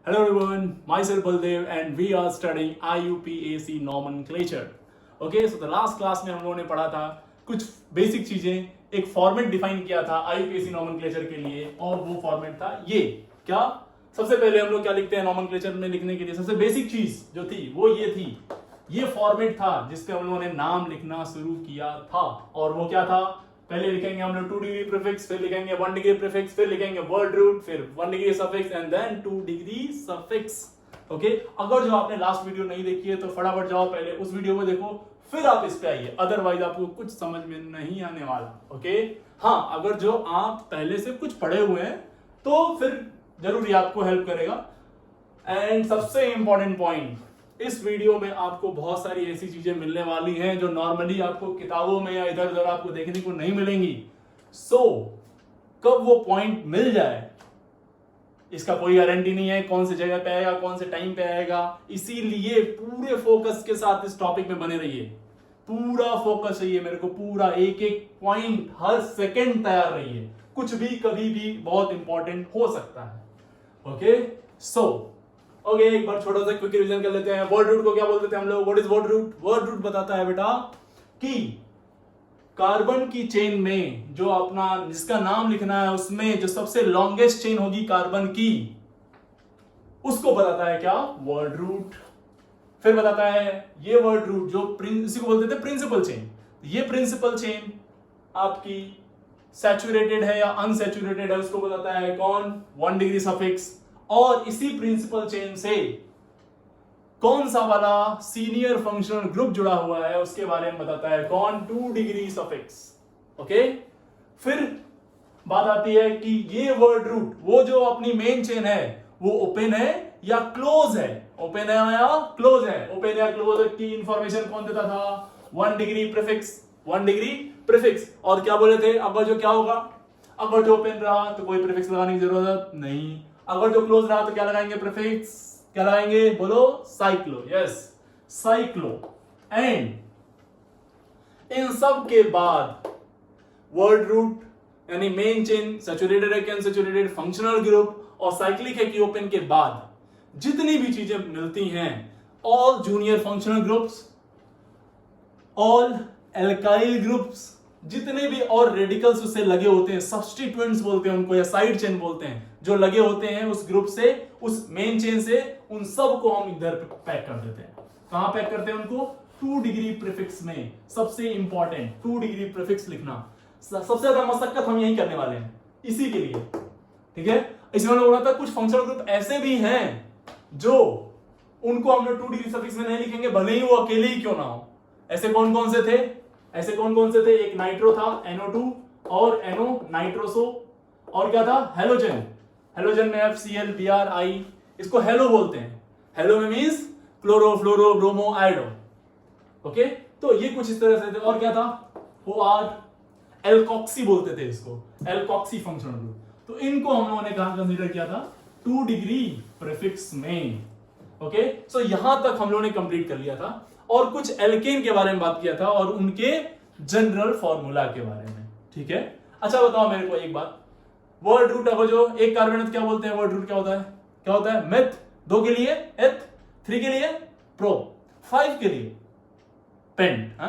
Hello everyone, myself Baldev and we are studying IUPAC nomenclature. Okay, so the last class में हम लोगों ने पढ़ा था कुछ बेसिक चीजें, एक फॉर्मेट डिफाइन किया था IUPAC nomenclature के लिए और वो फॉर्मेट था ये क्या। सबसे पहले हम लोग क्या लिखते हैं नोमेनक्लेचर में लिखने के लिए, सबसे बेसिक चीज जो थी वो ये थी, ये फॉर्मेट था जिसपे हम लोगों ने नाम लिखना शुरू किया था। और वो क्या था, पहले लिखेंगे हम लोग 2 डिग्री प्रीफिक्स, फिर लिखेंगे 1 डिग्री प्रीफिक्स, फिर लिखेंगे वर्ड रूट, फिर 1 degree suffix and then 2 degree suffix. Okay, अगर जो आपने लास्ट वीडियो नहीं देखी है तो फटाफट जाओ पहले उस वीडियो को देखो, फिर आप इस पे आइए, अदरवाइज आपको कुछ समझ में नहीं आने वाला। ओके हाँ, अगर जो आप पहले से कुछ पढ़े हुए हैं तो फिर जरूर ये आपको हेल्प करेगा। एंड सबसे इंपॉर्टेंट पॉइंट, इस वीडियो में आपको बहुत सारी ऐसी चीजें मिलने वाली हैं जो नॉर्मली आपको किताबों में या इधर उधर आपको देखने को नहीं मिलेंगी। सो कब वो पॉइंट मिल जाए इसका कोई गारंटी नहीं है, कौन सी जगह पे आएगा, कौन से टाइम पे आएगा। इसीलिए पूरे फोकस के साथ इस टॉपिक में बने रहिए, पूरा फोकस चाहिए मेरे को, पूरा एक एक पॉइंट हर सेकंड तैयार रहिए, कुछ भी कभी भी बहुत इंपॉर्टेंट हो सकता है। ओके सो ओके, एक बार छोटा सा क्विक रिवीजन कर लेते हैं। वर्ड रूट को क्या बोलते थे हम लोग, what is word root? Word root बताता है बेटा कि कार्बन की चेन में जो अपना जिसका नाम लिखना है उसमें जो सबसे लॉन्गेस्ट चेन होगी कार्बन की, उसको बताता है क्या, वर्ड रूट। फिर बताता है ये वर्ड रूट जो इसी को बोलते थे प्रिंसिपल चेन, ये प्रिंसिपल चेन आपकी सैचुरेटेड है या अनसैचुरेटेड है उसको बताता है कौन, 1 डिग्री सफिक्स। और इसी प्रिंसिपल चेन से कौन सा वाला सीनियर फंक्शनल ग्रुप जुड़ा हुआ है उसके बारे में बताता है कौन, 2 डिग्री सफिक्स। ओके, फिर बात आती है कि ये वर्ड रूट वो जो अपनी मेन चेन है वो ओपन है या क्लोज है, ओपन है या क्लोज है। ओपन या क्लोज की इंफॉर्मेशन कौन देता था, 1 डिग्री प्रीफिक्स, 1 डिग्री प्रीफिक्स। और क्या बोले थे, अगर जो क्या होगा, अगर जो ओपन रहा तो कोई प्रीफिक्स लगाने की जरूरत नहीं, अगर जो क्लोज रहा तो क्या लगाएंगे, प्रीफिक्स। क्या लगाएंगे, बोलो, cyclo. Yes, cyclo. And in सब के बाद वर्ड रूट यानी मेन चेन सैचुरेटेड है कि अनसैचुरेटेड, फंक्शनल ग्रुप और साइक्लिक है कि ओपन के बाद जितनी भी चीजें मिलती हैं, all junior functional groups, all alkyl groups, जितने भी और रेडिकल्स उससे लगे होते हैं, सब्स्टिट्यूएंट्स बोलते हैं उनको या साइड चेन बोलते हैं, जो लगे होते हैं उस ग्रुप से, उस मेन चेन से, उन सब को हम इधर पैक कर देते हैं। कहां पैक करते हैं उनको, 2 डिग्री प्रीफिक्स में। सबसे इंपॉर्टेंट 2 डिग्री प्रीफिक्स लिखना, सबसे ज्यादा मशक्कत हम यही करने वाले हैं इसी के लिए। ठीक है, इसमें मैंने बोला था कुछ फंक्शनल ग्रुप ऐसे भी हैं जो उनको हम लोग 2 डिग्री सफिक्स में नहीं लिखेंगे, भले ही वो अकेले ही क्यों ना हो। ऐसे कौन कौन से थे, ऐसे कौन कौन से थे, एक नाइट्रो था NO2 और NO नाइट्रोसो, और क्या था, हेलोजन। हेलोजन में FCl Bri, इसको हेलो बोलते हैं। हेलो में मींस क्लोरो फ्लोरो ब्रोमो आयोडो। ओके, तो ये कुछ इस तरह से थे। और क्या था, OR, एल्कोक्सी बोलते थे इसको, एल्कोक्सी फंक्शनल ग्रुप। तो इनको हम लोगों ने कहां कंसीडर किया था, 2 डिग्री प्रीफिक्स में। ओके, सो यहां तक हम लोगों ने कंप्लीट कर लिया था और कुछ एल्केन के बारे में बात किया था और उनके जनरल फॉर्मूला के बारे में। ठीक है, अच्छा बताओ मेरे को एक बात, वर्ड रूट अब जो एक कार्बन क्या बोलते हैं, वर्ड रूट क्या होता है, क्या होता है, मेथ। 2 के लिए एथ, 3 के लिए प्रो, 5 के लिए पेंट,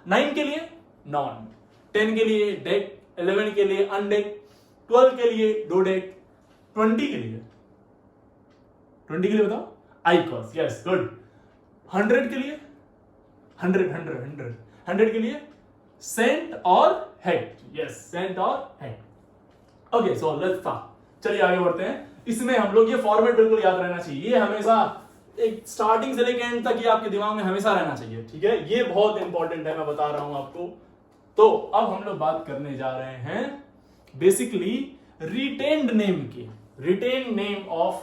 9 के लिए नॉन, 10 के लिए डेक, 11 के लिए अनडेक, 12 के लिए डोडेक, 20 के लिए, 20 के लिए बताओ, आइकॉस। Yes, good. 100 के लिए 100 के लिए सेंट और हेक्ट। यस, सेंट और हेक्ट। ओके, सो लेट्स स्टार्ट, चलिए आगे बढ़ते हैं। इसमें हम लोग ये फॉर्मेट बिल्कुल याद रहना चाहिए, ये हमेशा एक स्टार्टिंग से लेकर एंड तक ये आपके दिमाग में हमेशा रहना चाहिए। ठीक है, ये बहुत इंपॉर्टेंट है, मैं बता रहा हूं आपको। तो अब हम लोग बात करने जा रहे हैं बेसिकली रिटेन्ड नेम की, रिटेन नेम ऑफ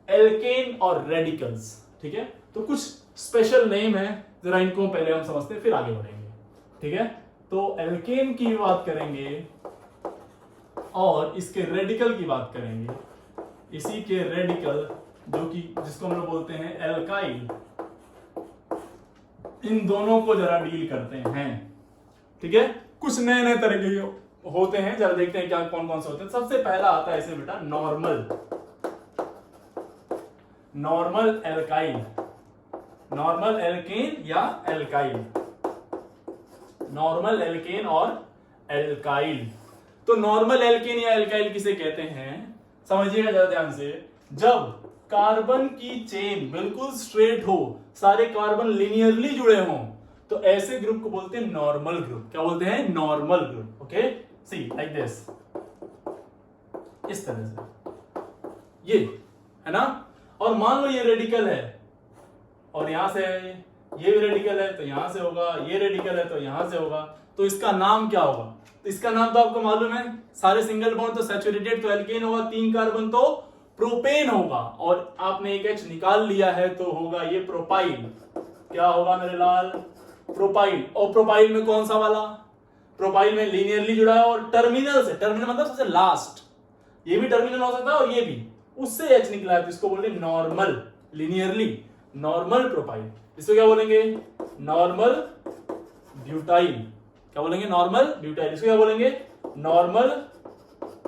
एल्केन और रेडिकल्स। ठीक है, तो कुछ स्पेशल नेम है, जरा इनको पहले हम समझते हैं फिर आगे बढ़ेंगे। ठीक है, तो एल्केन की बात करेंगे और इसके रेडिकल की बात करेंगे। इसी के रेडिकल जो कि जिसको हम लोग बोलते हैं एल्काइल, इन दोनों को जरा डील करते हैं। ठीक है, कुछ नए नए तरह के होते हैं, जरा देखते हैं क्या कौन कौन से होते हैं। सबसे पहला आता है इसमें बेटा normal. Normal alkyl, normal alkane या एल्काइल, नॉर्मल एल्केन और एल्काइल। तो नॉर्मल एल्केन या एल्काइल किसे कहते हैं, समझिएगा ज्यादा ध्यान से। जब कार्बन की चेन बिल्कुल स्ट्रेट हो, सारे कार्बन लिनियरली जुड़े हों, तो ऐसे ग्रुप को बोलते हैं नॉर्मल ग्रुप। क्या बोलते हैं? Normal group. Okay, see like this, इस तरह से, ये है ना। और मान लो ये रेडिकल है और यहां से ये भी रेडिकल है, तो यहां से होगा, ये रेडिकल है तो यहां से होगा, तो इसका नाम क्या होगा? तो इसका नाम तो आपको मालूम है, सारे सिंगल बॉन्ड तो सैचुरेटेड तो एल्केन होगा, 3 कार्बन तो प्रोपेन होगा, और आपने एक H निकाल लिया है तो होगा ये प्रोपाइल। क्या होगा मेरे लाल? प्रोपाइल। और प्रोपाइल में कौन सा वाला? प्रोपाइल में लीनियरली जुड़ा है और टर्मिनल से, टर्मिनल मतलब सबसे लास्ट, ये भी टर्मिनल हो सकता है और ये भी, उससे H निकला है तो इसको बोलेंगे नॉर्मल, लीनियरली नॉर्मल प्रोपाइल। इसको क्या बोलेंगे? Normal butyl. क्या बोलेंगे? Normal butyl. इसको क्या बोलेंगे? Normal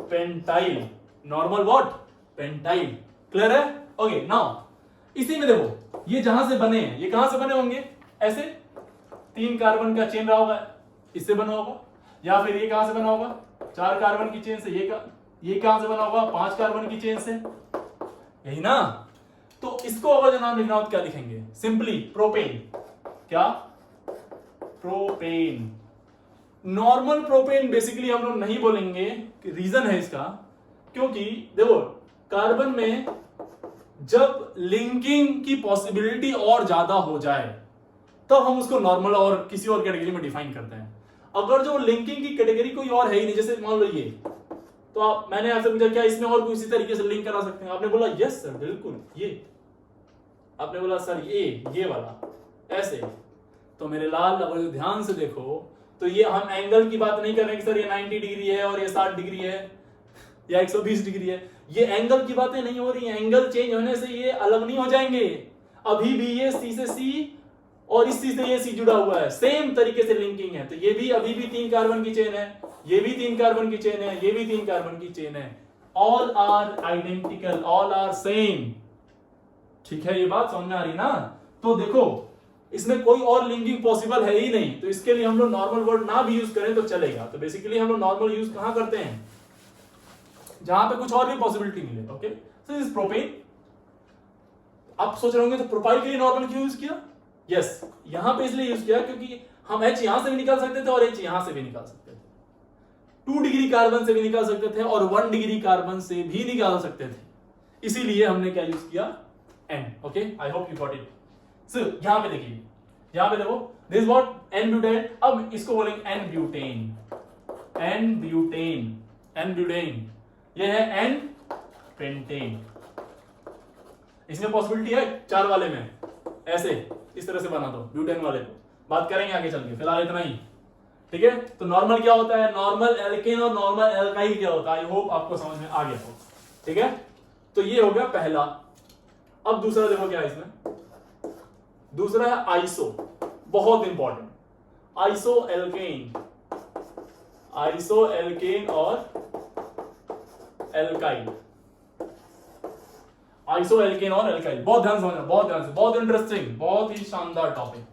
pentyl. Normal what? Pentyl. Clear है? ओके, नाउ इसी में देखो, ये जहां से बने हैं, ये कहां से बने होंगे? ऐसे 3 कार्बन का चेन रहा होगा, इससे बना होगा, या फिर ये कहां से बना होगा? 4 कार्बन की चेन से। ये कहां से बना होगा? 5 कार्बन की चेन से, यही ना। तो इसको अगर जो नाम लिखना हो तो क्या लिखेंगे? Simply propane. क्या? प्रोपेन। नॉर्मल प्रोपेन बेसिकली हम लोग नहीं बोलेंगे, रीजन है इसका, क्योंकि देखो कार्बन में जब लिंकिंग की पॉसिबिलिटी और ज्यादा हो जाए तब हम उसको नॉर्मल और किसी और कैटेगरी में डिफाइन करते हैं। अगर जो लिंकिंग की कैटेगरी कोई और है ही नहीं, जैसे मान लो ये, तो मैंने आपसे पूछा क्या इसमें और किसी तरीके से लिंक करा सकते हैं? आपने बोला यस सर बिल्कुल, ये आपने बोला सर ये वाला ऐसे। तो मेरे लाल अगर ध्यान से देखो तो ये हम एंगल की बात नहीं कर रहे कि सर ये 90 डिग्री है और ये 60 डिग्री है या 120 डिग्री है, ये एंगल की बातें नहीं हो रही है। एंगल चेंज होने से ये अलग नहीं हो जाएंगे, अभी भी ये सी से सी और इस सी से ये सी जुड़ा हुआ है, सेम तरीके से लिंकिंग है। तो ये भी अभी भी 3 कार्बन की चेन है, ये भी 3 कार्बन की चेन है, ये भी 3 कार्बन की चेन है। All are identical, all are same. ठीक है, ये बात समझ में आ रही ना? तो देखो इसमें कोई और लिंकिंग पॉसिबल है ही नहीं, तो इसके लिए हम लोग नॉर्मल वर्ड ना भी यूज करें तो चलेगा। तो बेसिकली हम लोग नॉर्मल यूज कहां करते हैं? जहां पे कुछ और भी पॉसिबिलिटी मिले। Okay, so this propane. आप सोच रहे होंगे तो प्रोपाइल के लिए नॉर्मल क्यों यूज किया? यस, यहां पे इसलिए यूज किया क्योंकि हम H यहां से भी निकाल सकते थे और H यहां से भी निकाल सकते थे, 2 डिग्री कार्बन से भी निकाल सकते थे और 1 डिग्री कार्बन से भी निकाल सकते थे, इसीलिए हमने क्या यूज किया? N। Okay, I hope you got it. So यहां पे देखिए, यहां पे देखो, दिस व्हाट? N butane. अब इसको बोलेंगे N butane, N butane, N butane. ये है N पेंटेन। इसमें पॉसिबिलिटी है 4 वाले में, ऐसे इस तरह से बना दो ब्यूटेन वाले को, बात करेंगे आगे चल के, फिलहाल इतना ही। ठीक है, तो नॉर्मल क्या होता है? नॉर्मल एल्केन और नॉर्मल एल्काइल क्या होता है? आई होप आपको समझ में आ गया हो। ठीक है, तो ये हो गया पहला। अब दूसरा देखो क्या है इसमें। दूसरा है आइसो, बहुत important, iso alkane, iso alkane और एल्काइल, आइसो एल्केन और एल्काइल। बहुत ध्यान समझना, बहुत ध्यान से, बहुत इंटरेस्टिंग, बहुत ही शानदार टॉपिक।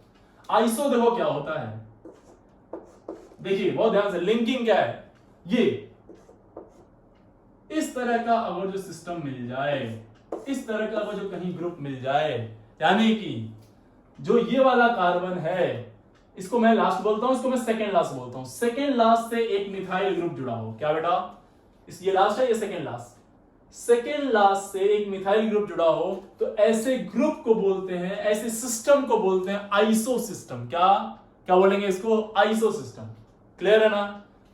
आइसो देखो क्या होता है, देखिए बहुत ध्यान से, लिंकिंग क्या है? ये इस तरह का अगर जो सिस्टम मिल जाए, इस तरह का अगर जो कहीं ग्रुप मिल जाए, यानी कि जो ये वाला कार्बन है, इसको मैं लास्ट बोलता हूं, इसको मैं सेकेंड लास्ट बोलता हूं, सेकेंड लास्ट से एक मिथाइल ग्रुप जुड़ा हो। क्या बेटा? ये लास्ट है, ये सेकेंड लास्ट, सेकेंड लास्ट से एक मिथाइल ग्रुप जुड़ा हो, तो ऐसे ग्रुप को बोलते हैं, ऐसे सिस्टम को बोलते हैं आइसो सिस्टम। क्या बोलेंगे इसको? Iso system. क्लियर है ना?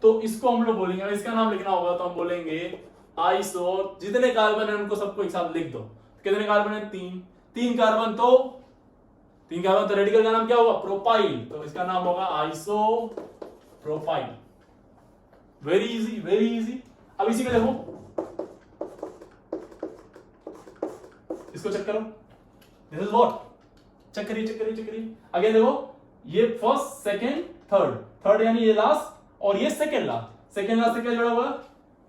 तो इसको हम लोग बोलेंगे, इसका नाम लिखना होगा तो हम बोलेंगे आइसो। जितने कार्बन है उनको सबको एक साथ लिख दो। कितने कार्बन है? 3 कार्बन, तो 3 कार्बन, तो रेडिकल का नाम क्या होगा? प्रोपाइल, तो इसका नाम होगा iso propyl. Very easy, very easy. अब इसी में देखो, इसको चेक करो, दिस इज व्हाट? चेक करिए, चेक करिए, चेक करिए। अगेन देखो, ये फर्स्ट, सेकेंड, थर्ड, थर्ड यानी ये लास्ट, और ये सेकेंड लास्ट। सेकेंड लास्ट से क्या जुड़ा हुआ?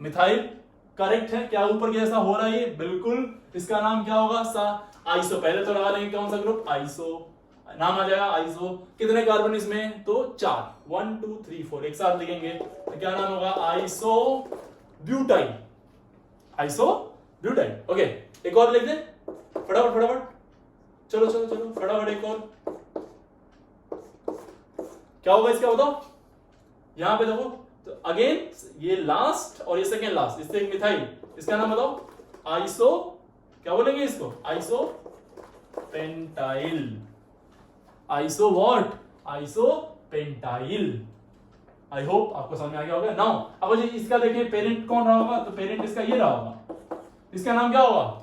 मिथाइल करेक्ट है क्या? ऊपर जैसा हो रहा है ये बिल्कुल। इसका नाम क्या होगा? आइसो। पहले तो लगा लेंगे कौन सा ग्रुप? आइसो। नाम आ जाएगा आइसो। कितने कार्बन इसमें? तो 4, 1 2 3 4 एक साथ लिखेंगे तो क्या नाम होगा? Iso butyl. Iso butyl. Okay, एक और लिख दे फटाफट फटाफट। चलो चलो चलो फटाफट एक और। क्या होगा इसका बताओ? यहां पे देखो तो अगेन ये लास्ट और ये सेकेंड लास्ट, इससे एक मिथाइल। इसका नाम बताओ? आइसो, क्या बोलेंगे इसको? Iso pentyl. Iso what? Iso pentyl. I hope आपको समझ में आ गया होगा। नाउ अब जी इसका देखें पेरेंट कौन रहा होगा? तो पेरेंट इसका ये रहा होगा। इसका नाम क्या होगा?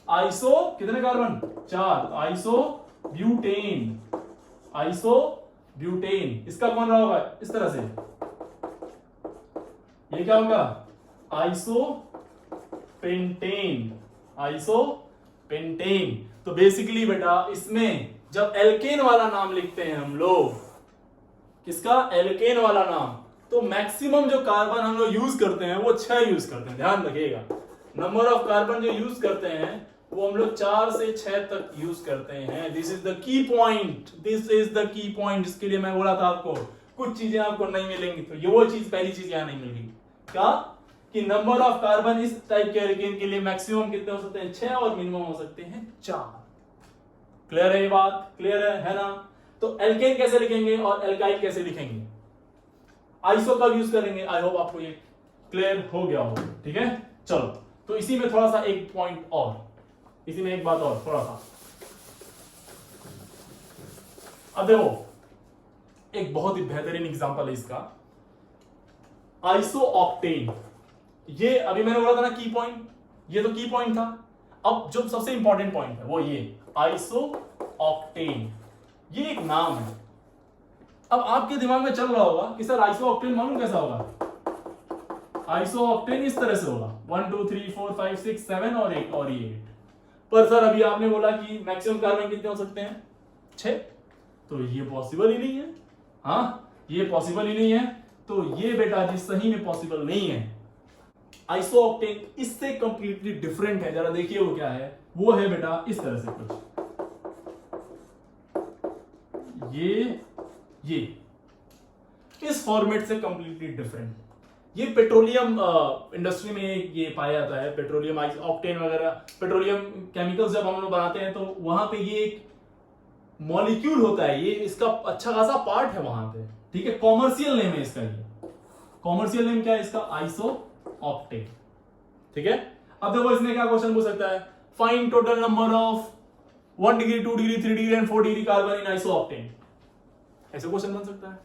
आइसो कितने carbon? 4, iso butane. Iso butane. इसका कौन रहा होगा? इस तरह से ये क्या होगा? Iso pentane. Iso pentane. तो बेसिकली बेटा इसमें जब एल्केन वाला नाम लिखते हैं हम लोग, किसका? एल्केन वाला नाम, तो मैक्सिमम जो कार्बन हम लोग यूज करते हैं वो 6 यूज करते हैं। ध्यान रखिएगा, नंबर ऑफ कार्बन जो यूज करते हैं वो हम लोग 4 से 6 तक यूज करते हैं। This is the key point. This is the key point. इसके लिए मैं बोला था आपको कुछ चीजें आपको नहीं मिलेंगी, तो ये वो चीज, पहली चीज यहां नहीं मिलेगी। क्या? कि नंबर ऑफ कार्बन इस टाइप के एल्केन के लिए मैक्सिमम कितने हो सकते हैं? 6 और मिनिमम हो सकते हैं 4। क्लियर है ये बात? क्लियर है ना? तो एल्केन कैसे लिखेंगे और एल्काइल कैसे लिखेंगे, आइसो कब यूज करेंगे, आई होप आपको ये क्लियर हो गया हो। ठीक है, चलो तो इसी में थोड़ा सा एक पॉइंट और, इसी में एक बात और थोड़ा सा। अब देखो एक बहुत ही बेहतरीन एग्जांपल है इसका, आइसो ऑक्टेन। ये अभी मैंने बोला था ना की पॉइंट, ये तो की पॉइंट था। अब जो सबसे इंपॉर्टेंट पॉइंट है वो ये आइसो ऑक्टेन, ये एक नाम है। अब आपके दिमाग में चल रहा होगा कि सर आइसो ऑक्टेन मालूम कैसा होगा? आइसो ऑक्टेन इस तरह से होगा 1 2 3 4 5 6 7 और 1 और ये 8। पर सर अभी आपने बोला कि मैक्सिमम कार्बन कितने हो सकते हैं? 6। तो ये पॉसिबल ही नहीं है। हाँ, ये पॉसिबल ही नहीं है। तो ये बेटा जी सही में पॉसिबल नहीं है। आइसो ऑक्टेन इससे कंप्लीटली डिफरेंट है। जरा देखिए वो क्या है। वो है बेटा इस तरह से कुछ, ये इस फॉर्मेट से कंप्लीटली डिफरेंट। ये पेट्रोलियम इंडस्ट्री में ये पाया जाता है, पेट्रोलियम ऑक्टेन वगैरह, पेट्रोलियम केमिकल्स जब हम लोग बनाते हैं तो वहां पे ये एक मॉलिक्यूल होता है, ये इसका अच्छा खासा पार्ट है वहां पे। ठीक है, कॉमर्शियल नेम है इसका। ये कॉमर्शियल नेम क्या है इसका? Iso octane. ठीक है, अब देखो इसमें क्या क्वेश्चन पूछ सकता है, find total number of 1 degree 2 degree 3 degree and 4 degree carbon in iso octane. ऐसे क्वेश्चन बन सकता है।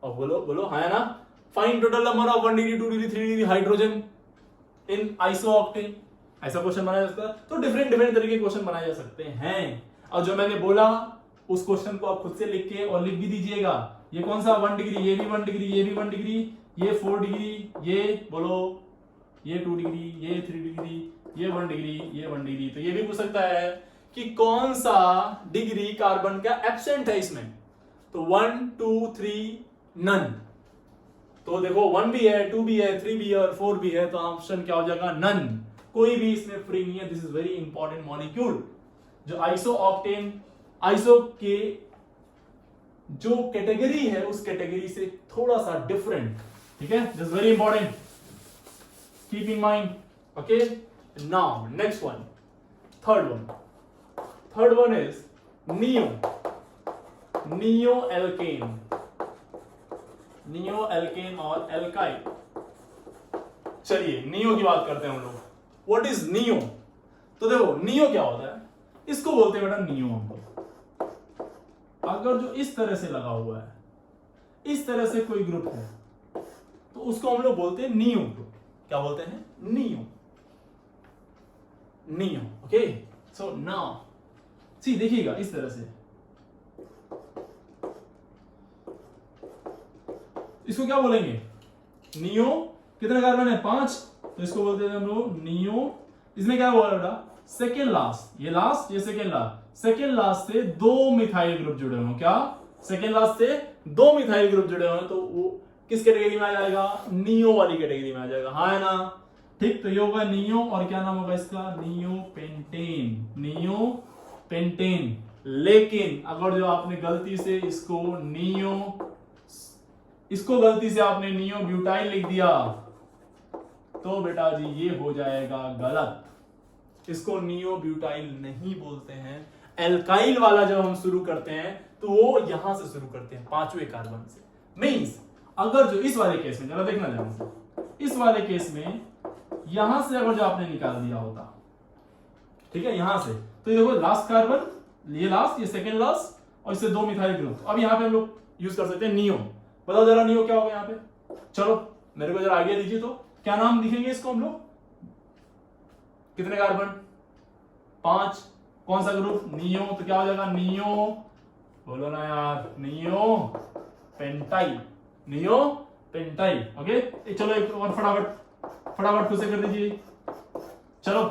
अब बोलो बोलो, है ना? Find total number of 1 degree 2 degree 3 degree hydrogen in iso octane. ऐसा क्वेश्चन बनाया जा सकता है। तो डिफरेंट डिफरेंट तरीके के क्वेश्चन बनाए जा सकते हैं। और जो मैंने बोला उस क्वेश्चन को आप खुद से लिख के और लिख भी दीजिएगा। ये कौन सा 1 डिग्री, ये भी 1 डिग्री, ये भी 1 डिग्री, ये 4 डिग्री, ये बोलो ये 2 डिग्री, ये 3 डिग्री, ये 1 डिग्री, ये 1 डिग्री। तो ये भी पूछ सकता है कि कौन सा डिग्री कार्बन का एब्सेंट है इसमें। तो 1 2 3 नन। तो देखो 1 भी है, 2 भी है, 3 भी है और 4 भी है। तो ऑप्शन क्या हो जाएगा? नन। कोई भी इसमें फ्री नहीं है। This is very important molecule. जो आइसो ऑक्टेन, आइसो के जो कैटेगरी है उस कैटेगरी से थोड़ा सा डिफरेंट। ठीक है, this very important, keep in mind. Okay, now next one, third one is neo alkane. Neo alkane और एल्काइल। चलिए नियो की बात करते हैं हम लोग। What is neo? तो देखो नियो क्या होता है, इसको बोलते हैं बेटा नियो हम लोग। अगर जो इस तरह से लगा हुआ है, इस तरह से कोई ग्रुप है तो उसको हम लोग बोलते हैं नियो ग्रुप। क्या बोलते हैं? Neo. Neo. Okay, so now see देखिएगा इस तरह से, इसको क्या बोलेंगे? नियो। कितने कार्बन है? 5। तो इसको बोलते हैं हम लोग नियो। इसमें क्या हुआ बेटा? सेकेंड लास्ट, ये लास्ट, ये सेकेंड लास्ट। सेकेंड लास्ट से 2 मिथाइल ग्रुप जुड़े हुए हैं। क्या? सेकेंड लास्ट से 2 मिथाइल ग्रुप जुड़े हुए हैं। तो वो किस कैटेगरी में आ जाएगा? नियो वाली कैटेगरी में आ जाएगा। हाँ है ना? ठीक, तो ये होगा नियो, और क्या नाम होगा इसका, नियो पेंटेन, नियो पेंटेन। लेकिन अगर जो आपने गलती से इसको गलती से आपने नियो ब्यूटाइल लिख दिया तो बेटा जी ये हो जाएगा गलत। इसको नियो ब्यूटाइल नहीं बोलते हैं। एल्काइल वाला जब हम शुरू करते हैं तो वो यहां से शुरू करते हैं, पांचवें कार्बन से। मींस अगर जो इस वाले केस में, जरा देखना ध्यान से, इस वाले केस में यहां से अगर जो आपने निकाल दिया होता, ठीक है, यहां से, तो ये देखो लास्ट कार्बन, ये लास्ट, ये सेकेंड लास्ट, और इससे 2 मिथाइल ग्रुप। अब यहां पे हम लोग यूज कर सकते हैं नियो। बताओ जरा नियो क्या होगा यहाँ पे, चलो मेरे को जरा आइडिया दीजिए। तो क्या नाम लिखेंगे इसको हम लोग, कितने कार्बन, 5, कौन सा ग्रुप, नियो, तो क्या हो जाएगा, नियो, बोलो ना यार, neo pentyl, neo pentyl. Okay, चलो एक और फटाफट खुद से कर दीजिए। चलो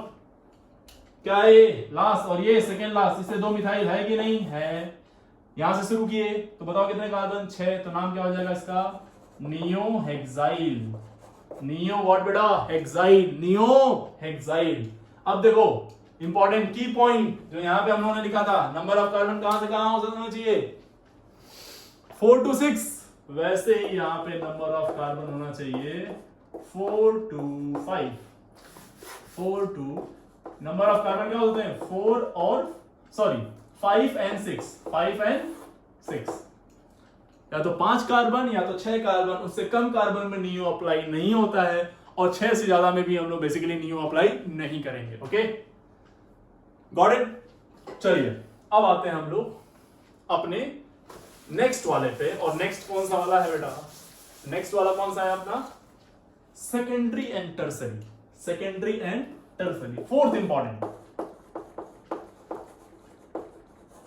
क्या है ये लास्ट और ये सेकेंड लास्ट, इससे 2 मिथाइल है कि नहीं है, यहां से शुरू किए तो बताओ कितने कार्बन, 6, तो नाम क्या हो जाएगा इसका, नियो हेक्साइल, नियो व्हाट बेटा, हेक्साइल, नियो हेक्साइल। अब देखो इंपॉर्टेंट की पॉइंट जो यहां पे हम लोगों ने लिखा था, नंबर ऑफ कार्बन कहां से कहां होना चाहिए, 4 to 6, वैसे ही यहां पे नंबर ऑफ कार्बन होना चाहिए 4 to 5, 4 to, number of carbon क्या बोलते हैं, 4 और 5 and 6, 5 and 6, या तो 5 कार्बन या तो 6 कार्बन, उससे कम कार्बन में नियो अप्लाई नहीं होता है, और 6 से ज्यादा में भी हम लोग बेसिकली नियो अप्लाई नहीं करेंगे। Okay, got it. चलिए अब आते हैं हम लोग अपने नेक्स्ट वाले पे, और नेक्स्ट कौन सा वाला है बेटा, नेक्स्ट वाला कौन सा है अपना, secondary and tertiary, secondary and tertiary, fourth important,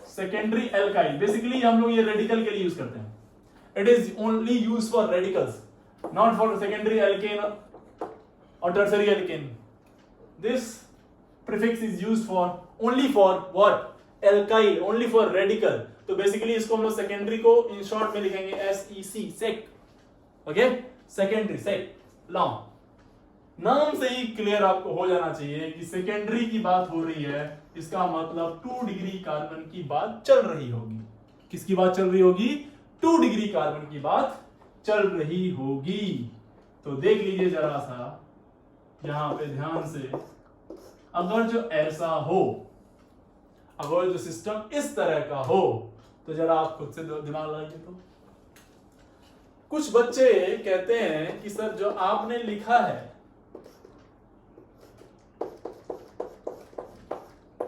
secondary alkyl. Basically हम लोग ये रेडिकल के लिए यूज करते हैं, it is only use for radicals, not for secondary alkane और tertiary alkane. This prefix is used for only for what, alkyl, only for radical. तो basically इसको हम लोग सेकेंडरी को इन शॉर्ट में लिखेंगे SEC, सेक। ओके, सेकेंडरी, सेक, long. नाम से ही क्लियर आपको हो जाना चाहिए कि सेकेंडरी की बात हो रही है, इसका मतलब 2 डिग्री कार्बन की बात चल रही होगी। किसकी बात चल रही होगी, 2 डिग्री कार्बन की बात चल रही होगी। तो देख लीजिए जरा सा यहां पे ध्यान से, अगर जो ऐसा हो, अगर जो सिस्टम इस तरह का हो, तो जरा आप खुद से दिमाग लगाइए। तो कुछ बच्चे कहते हैं कि सर जो आपने लिखा है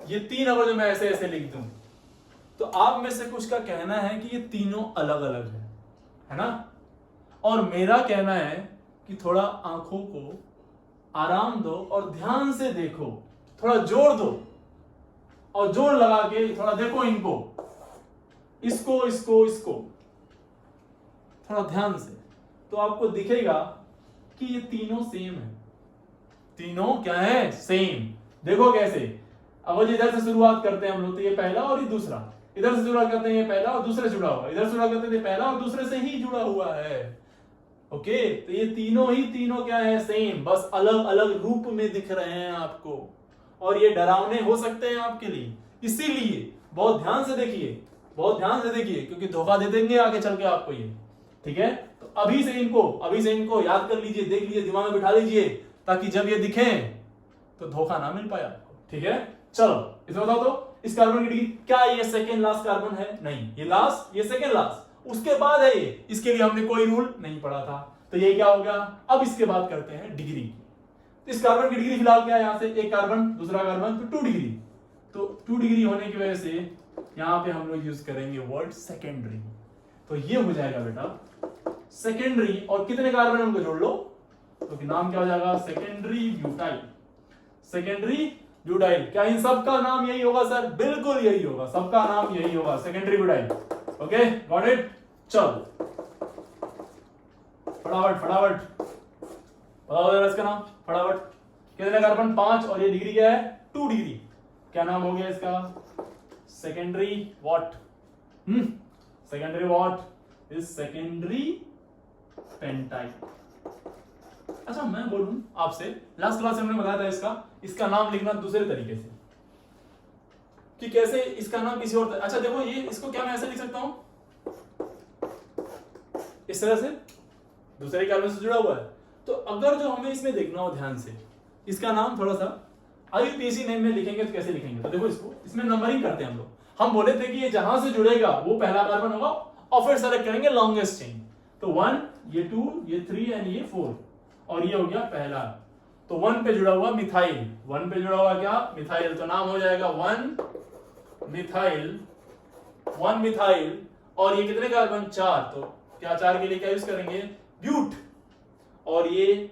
ये 3, अगर जो मैं ऐसे ऐसे लिख दूं, तो आप में से कुछ का कहना है कि ये तीनों अलग अलग है ना, और मेरा कहना है कि थोड़ा आंखों को आराम दो और ध्यान से देखो, थोड़ा जोर दो और जोर लगा के थोड़ा देखो इनको, इसको इसको इसको थोड़ा ध्यान से, तो आपको दिखेगा कि ये तीनों सेम है। तीनों क्या है, सेम। देखो कैसे, अगर इधर से शुरुआत करते हैं हम लोग तो ये पहला और ये दूसरा, इधर से शुरुआत करते हैं ये पहला और दूसरे जुड़ा हुआ, इधर से शुरुआत करते हैं ये पहला और दूसरे से ही जुड़ा हुआ है। ओके, तो ये तीनों ही तीनों क्या है, सेम, बस अलग अलग रूप में दिख रहे हैं आपको, और ये डरावने हो सकते हैं आपके लिए, इसीलिए बहुत ध्यान से देखिए, बहुत ध्यान से देखिए, क्योंकि धोखा दे देंगे आगे चल के आपको ये। ठीक है, तो अभी से इनको याद कर लीजिए, देख लीजिए, दिमाग में बिठा लीजिए, ताकि जब ये दिखे तो धोखा ना मिल पाए आपको। ठीक है, चलो इसमें बताओ तो इस कार्बन की डिग्री क्या, ये सेकेंड लास्ट कार्बन है, नहीं, ये लास्ट, ये सेकेंड लास्ट, उसके बाद है ये, इसके लिए हमने कोई रूल नहीं पढ़ा था, तो ये क्या हो गया। अब इसके बाद करते हैं डिग्री की। इस कार्बन की डिग्री फिलहाल क्या है, यहां से एक कार्बन दूसरा कार्बन, तो 2 डिग्री, तो 2 डिग्री होने की वजह से यहां पे हम लोग यूज करेंगे वर्ड सेकेंडरी। तो ये हो जाएगा बेटा सेकेंडरी, और कितने कार्बन उनको जोड़ लो, तो नाम क्या हो जाएगा, सेकेंडरी ब्यूटाइल, सेकेंडरी ब्यूटाइल। क्या इन सबका नाम यही होगा सर, बिल्कुल यही होगा, सबका नाम यही होगा, secondary butyl. Okay, got it. चलो फटाफट बताओ जरा इसका नाम फटाफट, कितने कार्बन, 5, और ये डिग्री क्या है, 2 डिग्री। क्या नाम हो गया इसका, secondary what, secondary what is secondary pentyl. अच्छा मैं बोलूं आपसे, लास्ट क्लास में हमने बताया था इसका नाम लिखना दूसरे तरीके से, कि कैसे इसका नाम किसी और अच्छा देखो, ये इसको क्या मैं ऐसे लिख सकता हूं, इस तरह से, दूसरे कार्बन से जुड़ा हुआ है। तो अगर जो हमें इसमें देखना हो ध्यान से, इसका नाम थोड़ा सा आईयूपीएसी नेम में लिखेंगे तो कैसे लिखेंगे, तो देखो इसमें नंबरिंग करते हैं हम लोग। हम बोले थे कि ये जहां से जुड़ेगा वो पहला कार्बन होगा और फिर सेलेक्ट करेंगे लॉन्गेस्ट चेन। तो 1, ये 2, ये 3 एंड ये 4, और ये हो गया पहला। तो 1 पे जुड़ा हुआ मिथाइल, 1 पे जुड़ा हुआ क्या, मिथाइल, तो नाम हो जाएगा 1 मिथाइल, 1 मिथाइल। और ये कितने कार्बन, 4, तो क्या 4 के लिए क्या यूज करेंगे, ब्यूट। और ये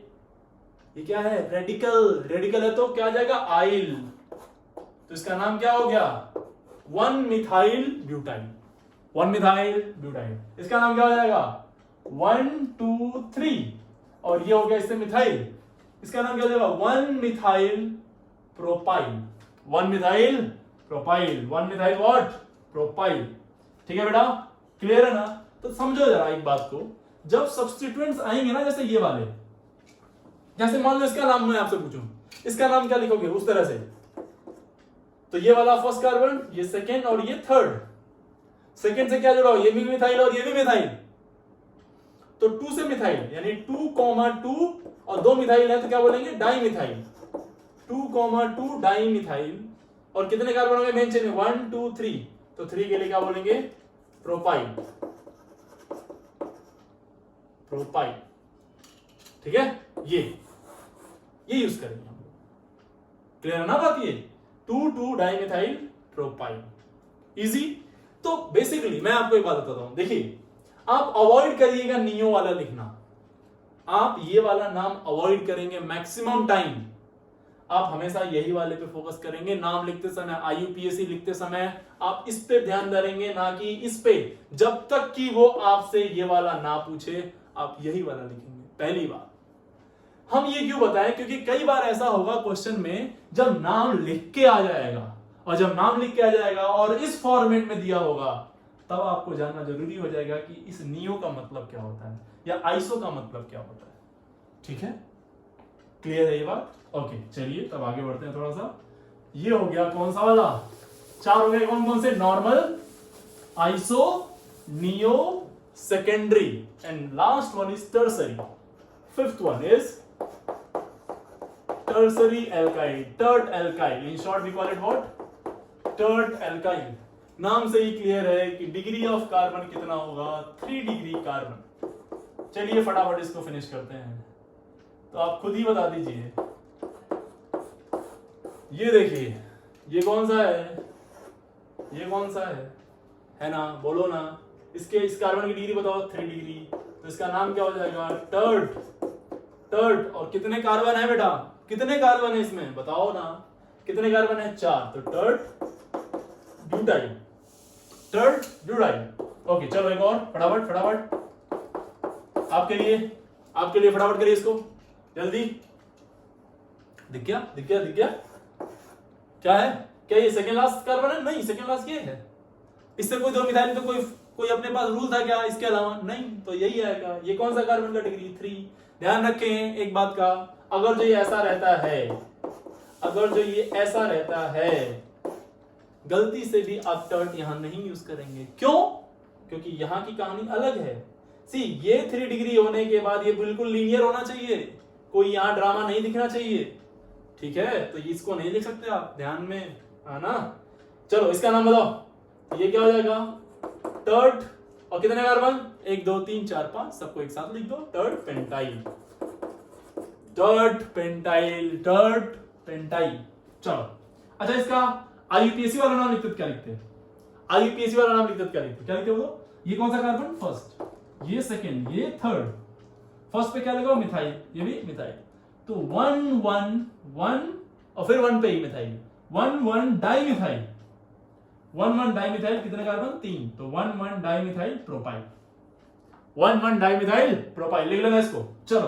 क्या है, रेडिकल, रेडिकल है तो क्या आ जाएगा, आइल। तो इसका नाम क्या हो गया, 1 मिथाइल ब्यूटाइल, 1 मिथाइल ब्यूटाइल। इसका नाम क्या हो जाएगा, 1 2 3, और ये हो गया इससे मिथाइल, इसका नाम क्या हो जाएगा, 1 methyl propyl, 1 methyl propyl, 1 methyl what, propyl. ठीक है बेटा, क्लियर है ना। तो समझो जरा एक बात को, जब सब्स्टिट्यूएंट्स आएंगे ना, जैसे ये वाले, जैसे मान लो इसका नाम मैं आपसे पूछूं, इसका नाम क्या लिखोगे उस तरह से, तो ये वाला फर्स्ट कार्बन, ये सेकेंड और ये थर्ड। सेकेंड से क्या जुड़ा हो, ये भी मिथाइल और ये भी मिथाइल, तो 2 से मिथाइल, यानी 2,2 और 2 मिथाइल है तो क्या बोलेंगे, डाइमिथाइल, 2,2 डाइमिथाइल। और कितने कार्बन होंगे मेन चेन में, 1 2 3, तो 3 के लिए क्या बोलेंगे, प्रोपाइल, प्रोपाइल। ठीक है, ये यूज करेंगे हम लोग, क्लियर है ना बात, ये 2,2 डाइमिथाइल प्रोपाइल, इजी। तो बेसिकली मैं आपको एक बात बताता हूं, देखिए आप अवॉइड करिएगा नियो वाला लिखना, आप ये वाला नाम अवॉइड करेंगे मैक्सिमम टाइम, आप हमेशा यही वाले पे फोकस करेंगे। नाम लिखते समय, आईयूपीएसी लिखते समय आप इस पे ध्यान धरेंगे, ना कि इस पे। जब तक कि वो आपसे ये वाला ना पूछे आप यही वाला लिखेंगे। पहली बात हम ये क्यों बताएं, क्योंकि कई बार ऐसा होगा क्वेश्चन में, जब नाम लिख के आ जाएगा, और जब नाम लिख के आ जाएगा और इस फॉर्मेट में दिया होगा, तब आपको जानना जरूरी हो जाएगा कि इस नियो का मतलब क्या होता है या आइसो का मतलब क्या होता है। ठीक है, क्लियर है ये बात, ओके। चलिए तब आगे बढ़ते हैं थोड़ा सा। ये हो गया कौन सा वाला, 4 हो गए, कौन कौन से, normal, iso, neo, secondary, and last one is tertiary. Fifth one is tertiary alkyl, tert alkyl, in short we call it what, tert alkyl। नाम से ही क्लियर है कि डिग्री ऑफ कार्बन कितना होगा, 3 डिग्री कार्बन। चलिए फटाफट इसको फिनिश करते हैं, तो आप खुद ही बता दीजिए। ये देखिए, ये कौन सा है, ये कौन सा है ना, बोलो ना, इस कार्बन की डिग्री बताओ, 3 डिग्री, तो इसका नाम क्या हो जाएगा, टर्ट, टर्ट। और कितने कार्बन है बेटा, कितने कार्बन है इसमें बताओ ना, कितने कार्बन है, 4, तो tert butyl, tert butyl. Okay चलो एक और, फटाफट फटाफट आपके लिए फटाफट करिए इसको जल्दी। दिख गया दिख गया दिख गया, क्या है, क्या ये सेकेंड लास्ट कार्बन है, नहीं सेकेंड लास्ट ये है, इससे कोई 2 मिथाइल, तो कोई अपने पास रूल था क्या इसके अलावा, नहीं, तो यही आएगा। ये कौन सा कार्बन का डिग्री, 3। ध्यान रखें एक बात का, अगर जो ये ऐसा रहता है, अगर जो ये ऐसा रहता है, गलती से भी आप टर्ट यहां नहीं यूज करेंगे। क्यों, क्योंकि यहां की कहानी अलग है। सी ये 3 डिग्री होने के बाद ये बिल्कुल लीनियर होना चाहिए, कोई यहां ड्रामा नहीं दिखना चाहिए। ठीक है, तो इसको नहीं लिख सकते आप, ध्यान में है ना। चलो इसका नाम बताओ, ये क्या हो जाएगा, टर्ट, और कितने कार्बन, 1 2 3 4 5, सबको एक साथ लिख दो, tert pentyl, tert pentyl, tert pentyl. चलो अच्छा, इसका आईयूपीएसी वाला नाम लिखते क्या लिखते हैं, आईयूपीएसी वाला नाम लिखते क्या लिखते हो, ये कौन सा कार्बन, फर्स्ट, ये सेकंड, ये थर्ड। फर्स्ट पे क्या लगा, मिथाइल, ये भी मिथाइल, तो 1 1 1 और फिर 1 पे ही मिथाइल, 1 1 डाइमिथाइल, 1 1 डाइमिथाइल, कितने कार्बन, 3, तो 1 1 डाइमिथाइल प्रोपाइल, 1 1 डाइमिथाइल प्रोपाइल। लिख लेना इसको। चलो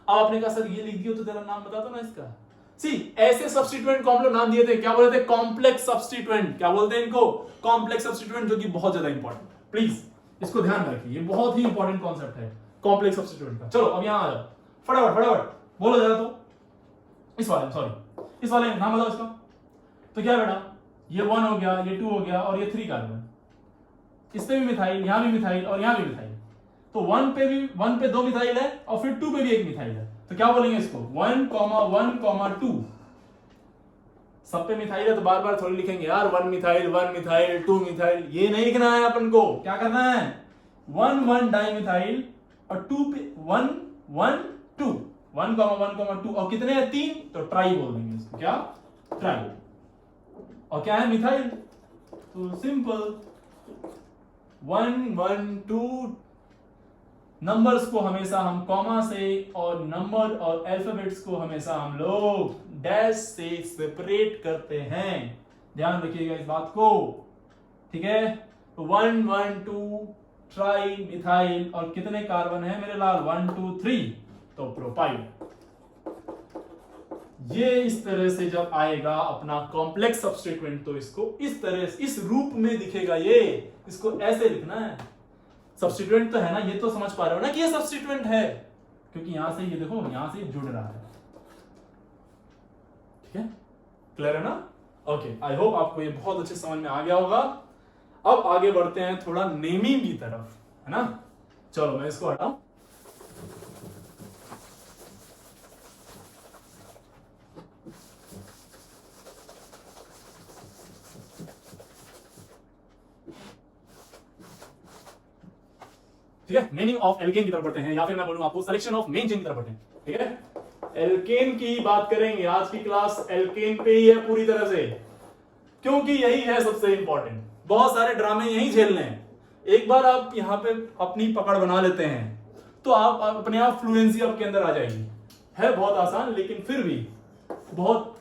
अब आपने कहा सर ये लिख दियो तो तेरा नाम बता दो ना इसका। सी ऐसे सब्स्टिट्यूएंट को हम लोग नाम दिए थे, क्या बोलते थे, कॉम्प्लेक्स सब्स्टिट्यूएंट। क्या बोलते हैं इनको, कॉम्प्लेक्स सब्स्टिट्यूएंट, जो कि बहुत ज्यादा इंपॉर्टेंट, प्लीज इसको ध्यान रखिए, ये बहुत ही इंपॉर्टेंट कॉन्सेप्ट है कॉम्प्लेक्स सब्स्टिट्यूएंट का। चलो अब यहां आ जाओ फटाफट फटाफट, बोलो जरा, तो इस वाले, सॉरी इस वाले नाम बताओ इसका। तो क्या बेटा, ये 1 हो गया, ये 2 हो गया और ये 3 कार्बन, इस पे भी मिथाइल, यहां भी मिथाइल और यहां भी मिथाइल। तो 1 पे 2 मिथाइल है और फिर 2 पे भी 1 मिथाइल है। तो क्या बोलेंगे इसको, 1, 1, 2। सब पे मिथाइल है तो बार बार थोड़ी लिखेंगे यार 1 मिथाइल 2 मिथाइल, ये नहीं लिखना है अपन को। क्या करना है, 1 1 डाइमिथाइल और 2 पे 1 1 2, 1 1 2 और कितने हैं, 3, तो ट्राई बोल देंगे इसको, क्या, ट्राई। और क्या है, मिथाइल, तो सिंपल 1 1 2। नंबर्स को हमेशा हम कॉमा से और नंबर और अल्फाबेट्स को हमेशा हम लोग डैश से सेपरेट करते हैं, ध्यान रखिएगा इस बात को, ठीक है। तो 1 1 2 ट्राई मिथाइल और कितने कार्बन है मेरे लाल, 1 2 3, तो प्रोपाइल। ये इस तरह से जब आएगा अपना कॉम्प्लेक्स सब्स्टिट्यूएंट तो इसको इस तरह से इस रूप में दिखेगा, ये इसको ऐसे लिखना है। सब्स्टिट्यूएंट तो है ना, ये तो समझ पा रहे हो ना कि ये सब्स्टिट्यूएंट है, क्योंकि यहां से ये देखो यहां से जुड़ रहा है, ठीक है, क्लियर है ना। ओके, आई होप आपको ये बहुत अच्छे समझ में आ गया होगा। अब आगे बढ़ते हैं थोड़ा नेमिंग की तरफ, है ना। चलो मैं इसको हटाऊं। ठीक है, नेमिंग ऑफ एल्केन की तरफ बढ़ते हैं, या फिर मैं बोलूं आपको सिलेक्शन ऑफ मेन चेन की तरफ बढ़ते हैं, ठीक है। एल्केन की बात करेंगे, आज की क्लास एल्केन पे ही है पूरी तरह से, क्योंकि यही है सबसे इंपॉर्टेंट। बहुत सारे ड्रामे यही झेलने हैं। एक बार आप यहां पे अपनी पकड़ बना लेते हैं तो आप अपने आप फ्लुएंसी आपके अंदर आ जाएगी। है बहुत आसान, लेकिन फिर भी बहुत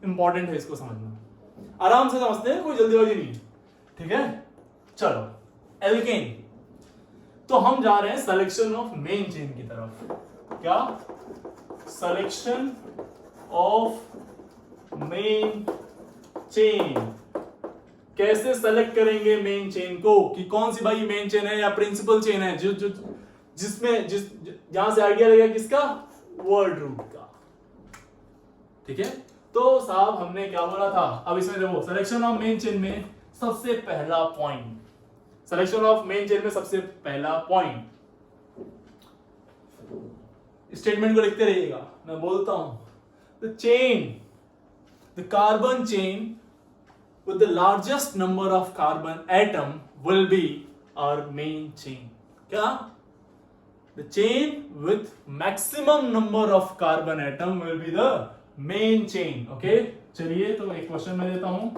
इंपॉर्टेंट है इसको समझना। आराम से समझते हैं, कोई जल्दीबाजी नहीं, ठीक है। चलो, एल्केन, तो हम जा रहे हैं सिलेक्शन ऑफ मेन चेन की तरफ। क्या, सिलेक्शन ऑफ मेन चेन। कैसे सेलेक्ट करेंगे मेन चेन को, कि कौन सी भाई मेन चेन है या प्रिंसिपल चेन है, जो जो जिसमें जहां से आइडिया लगेगा किसका, वर्ड रूट का, ठीक है। तो साहब हमने क्या बोला था, अब इसमें देखो सिलेक्शन ऑफ मेन चेन में सबसे पहला point, selection of main chain में सबसे पहला पॉइंट, स्टेटमेंट को लिखते रहिएगा, मैं बोलता हूं, the chain, the carbon chain with the largest number of carbon atom will be our main chain. क्या, the chain with maximum number of carbon atom will be the main chain. Okay, चलिए तो एक question मैं देता हूं,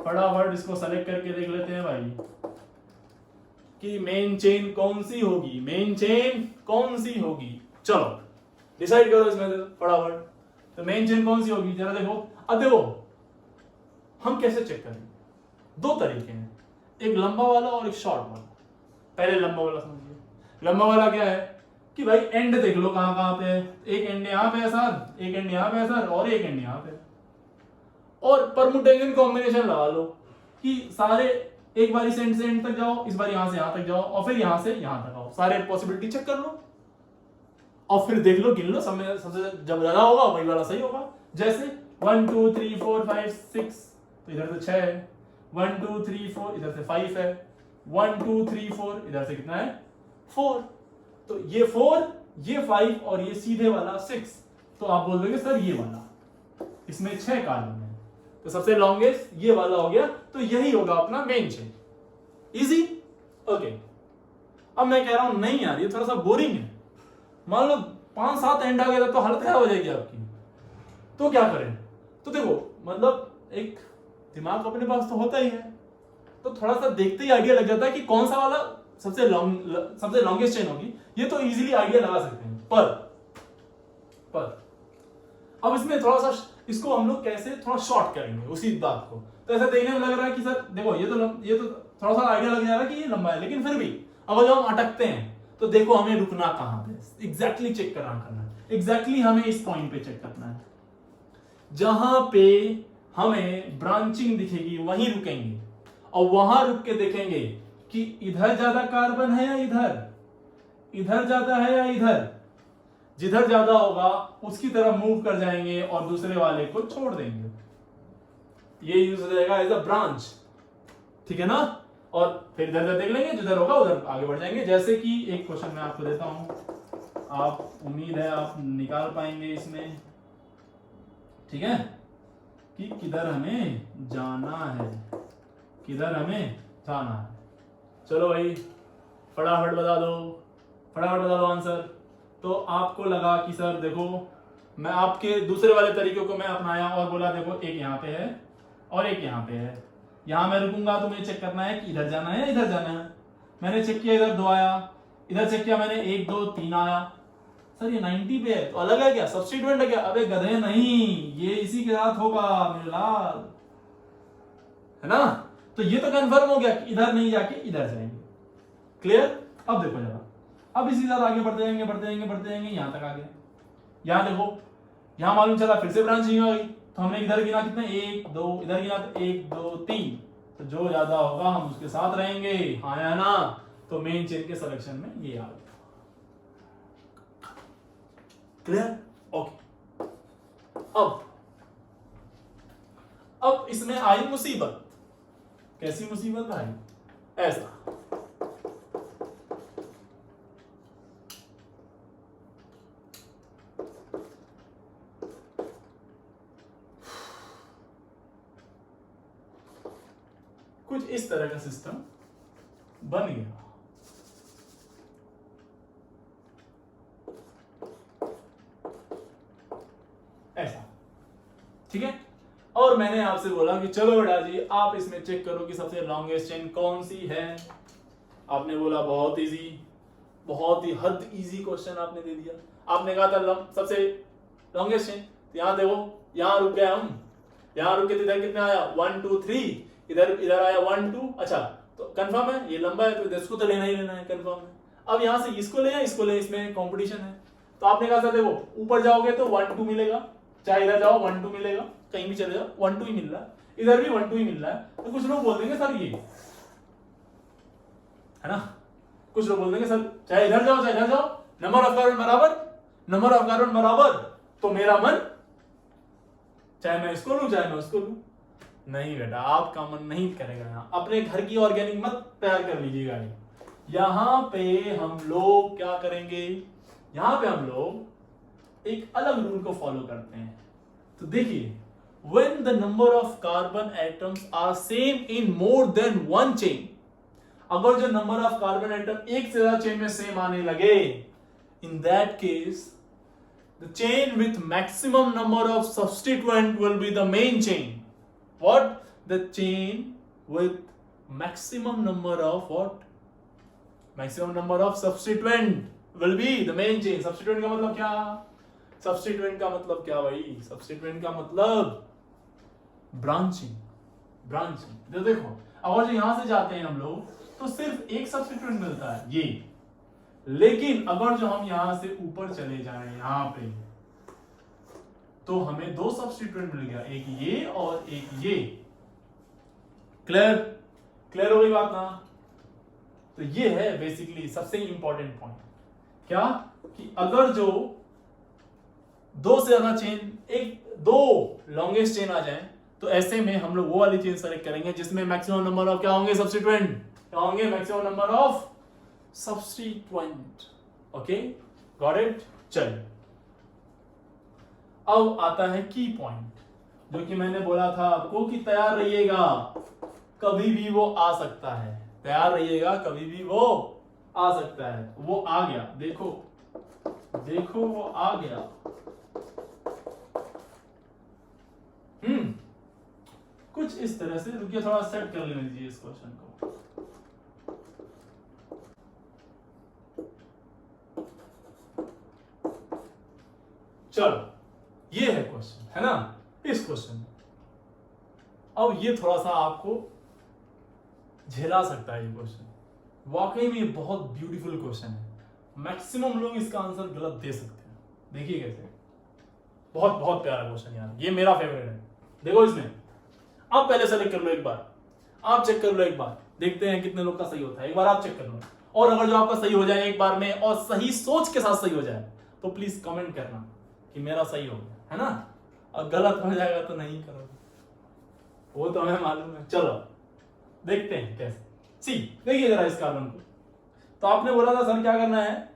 फटाफट इसको select करके देख लेते हैं भाई कि मेन चेन कौन सी होगी, मेन चेन कौन सी होगी। चलो डिसाइड करो इसमें फटाफट, तो मेन चेन कौन सी होगी जरा देखो। अब देखो हम कैसे चेक करेंगे, दो तरीके हैं, एक लंबा वाला और एक शॉर्ट वाला। पहले लंबा वाला समझिए। लंबा वाला क्या है कि भाई एंड देख लो कहां कहां पे है, एक एंड यहां पे है सर, एक एंड यहां पे है सर, और एक एंड यहां पे, और परमुटेशन कॉम्बिनेशन लगा लो कि सारे एक बारी से एंड तक जाओ, इस बार यहां से यहां तक जाओ और फिर यहां से यहां तक आओ, सारे पॉसिबिलिटी चेक कर लो और फिर देख लो, गिन लो, सब में सबसे जब ज्यादा होगा वही वाला सही होगा। जैसे 1 2 3 4 5 6, तो इधर से 6 है, 1 2 3 4 इधर से 5 है, 1 2 3 4 इधर से कितना है 4, तो ये 4 ये 5 और ये सीधे वाला 6, तो आप बोल दोगे सर ये वाला, इसमें 6 कार्बन है, तो सबसे लॉन्गेस्ट ये वाला हो गया, तो यही होगा अपना मेन चेन। Easy, okay. अब मैं कह रहा हूं नहीं यार ये थोड़ा सा बोरिंग है, मान लो 5 7 एंड आ गया तो हालत खराब हो जाएगी आपकी, तो क्या करें। तो देखो मतलब एक दिमाग अपने पास तो होता ही है, तो थोड़ा सा देखते ही आइडिया लग जाता है कि कौन सा वाला सबसे लॉन्गेस्ट चेन होगी, ये तो इजीली आइडिया लगा सकते हैं। पर अब इसमें थोड़ा सा इसको हम लोग कैसे थोड़ा शॉर्ट करेंगे उसी बात को, तो ऐसा देखने में लग रहा है कि सर देखो ये तो थोड़ा सा आइडिया लग जा रहा है कि ये लंबा है, लेकिन फिर भी अगर जब हम अटकते हैं तो देखो हमें रुकना कहां पे, एग्जैक्टली चेक करना है, एग्जैक्टली हमें इस पॉइंट पे चेक करना है, जहां पे हमें ब्रांचिंग दिखेगी वहीं रुकेंगे और वहां रुक के देखेंगे कि इधर ज्यादा कार्बन है या इधर ज्यादा है या इधर। जिधर ज्यादा होगा उसकी तरफ मूव कर जाएंगे और दूसरे वाले को छोड़ देंगे। ये यूज हो जाएगा एज अ ब्रांच, ठीक है ना। और फिर इधर देख लेंगे, जिधर होगा उधर आगे बढ़ जाएंगे। जैसे कि एक क्वेश्चन मैं आपको देता हूं, आप उम्मीद है आप निकाल पाएंगे इसमें, ठीक है, कि किधर हमें जाना है, किधर हमें जाना है। चलो भाई फटाफट बता दो, फटाफट बता दो आंसर। तो आपको लगा कि सर देखो मैं आपके दूसरे वाले तरीकों को मैं अपनाया और बोला देखो एक यहाँ पे है और एक यहाँ पे है, यहां मैं रुकूंगा तो मुझे चेक करना है कि इधर जाना है या इधर जाना है। मैंने चेक किया इधर 2 आया, इधर चेक किया मैंने 1 2 3 आया। सर ये 90 पे है तो अलग है क्या, सब्स्टिट्यूएंट है क्या? अबे गधे नहीं, ये इसी के साथ होगा मेरे लाल, है ना। तो ये तो कंफर्म हो गया कि इधर नहीं जाके इधर जाएंगे। क्लियर? अब देखो जरा, अब इसी के साथ आगे बढ़ते जाएंगे बढ़ते जाएंगे बढ़ते जाएंगे, यहां तक आ गए। यहां देखो, यहां मालूम चला फिर से ब्रांच नहीं होगी, तो हमने इधर गिना कितने 1 2, इधर गिना 1 2 3, तो जो ज्यादा होगा हम उसके साथ रहेंगे, हाँ या ना। तो मेन चेन के सिलेक्शन में ये आ गया। क्लियर? ओके। अब इसमें आई मुसीबत। कैसी मुसीबत आई? ऐसा, कुछ इस तरह का सिस्टम बन गया। ऐसा, ठीक है। और मैंने आपसे बोला कि चलो बेटा जी आप इसमें चेक करो कि सबसे लॉन्गेस्ट चेन कौन सी है। आपने बोला बहुत इजी, बहुत ही हद इजी क्वेश्चन आपने दे दिया। आपने कहा था सबसे लॉन्गेस्ट चेन, तो यहां देखो, यहां रुक गए हम, यहां रुके थे, इधर कितना आया 1 2 3, इधर आया 1 2। अच्छा तो कंफर्म है ये लंबा है तो इसको तो लेना ही लेना है, कंफर्म है। अब यहां से इसको ले या इसको ले, इसमें कंपटीशन है। तो आपने कहा था देखो ऊपर जाओगे तो 1 2 मिलेगा, चाहे इधर जाओ 1 2 मिलेगा, कहीं भी चले जाओ 1 2 ही मिल रहा है, इधर भी 1 2 ही मिल रहा है। तो कुछ लोग बोल देंगे सर ये है ना, कुछ लोग बोल देंगे सर चाहे इधर जाओ चाहे इधर जाओ, नंबर ऑफ कार्बन बराबर, नंबर ऑफ कार्बन बराबर, तो मेरा मन चाहे मैं इसको लूं चाहे मैं उसको लूं। नहीं बेटा आपका मन नहीं करेगा। यहाँ अपने घर की ऑर्गेनिक मत तैयार कर लीजिएगा। यहां पे हम लोग क्या करेंगे, यहां पे हम लोग एक अलग रूल को फॉलो करते हैं। तो देखिए, when the number of carbon atoms are same in more than one chain, अगर जो नंबर ऑफ कार्बन एटम एक से ज्यादा चेन में सेम आने लगे, in that case the chain with maximum number of substituent will be the main chain. What? The chain with maximum number of what? Maximum number of substituent will be the main chain. Substituent का मतलब क्या? Substituent का मतलब क्या भाई? Substituent का मतलब branching, branching. तो देखो अगर जो यहां से जाते हैं हम लोग तो सिर्फ एक सब्स्टिट्यूएंट मिलता है ये, लेकिन अगर जो हम यहां से ऊपर चले जाएं यहां पे तो हमें 2 सब्स्टिट्यूएंट मिल गया, एक ये और एक ये। क्लियर? क्लियर हो गई बात ना। तो ये है बेसिकली सबसे इंपॉर्टेंट पॉइंट, क्या कि अगर जो 2 से ज्यादा चेन, एक 2 लॉन्गेस्ट चेन आ जाए तो ऐसे में हम लोग वो वाली चेन सेलेक्ट करेंगे जिसमें मैक्सिमम नंबर ऑफ क्या होंगे, सब्स्टिट्यूएंट क्या होंगे, maximum number of substituent. Okay got it. चलिए अब आता है की पॉइंट, जो कि मैंने बोला था आपको कि तैयार रहिएगा, कभी भी वो आ सकता है, तैयार रहिएगा कभी भी वो आ सकता है। वो आ गया, देखो देखो वो आ गया। कुछ इस तरह से, रुकिए थोड़ा सेट कर लेने दीजिए इस क्वेश्चन को। चलो ये है क्वेश्चन, है ना। इस क्वेश्चन अब ये थोड़ा सा आपको झेला सकता है ये क्वेश्चन, वाकई में बहुत ब्यूटीफुल क्वेश्चन है। मैक्सिमम लोग इसका आंसर गलत दे सकते हैं। देखिए कैसे, बहुत बहुत प्यारा क्वेश्चन यार, ये मेरा फेवरेट है। देखो इसमें आप पहले सेलेक्ट कर लो, एक बार आप चेक कर लो, एक बार देखते हैं कितने लोग का सही होता है। एक बार आप चेक कर लो, और अगर जो आपका सही हो जाए एक बार में और सही सोच के साथ सही हो जाए, तो प्लीज कमेंट करना कि मेरा सही हो गया, है ना। और गलत हो जाएगा तो नहीं करोगे, वो तो हमें मालूम है। चलो देखते हैं कैसे। सी देखिए जरा इस कार्बन को, तो आपने बोला था सर क्या करना है,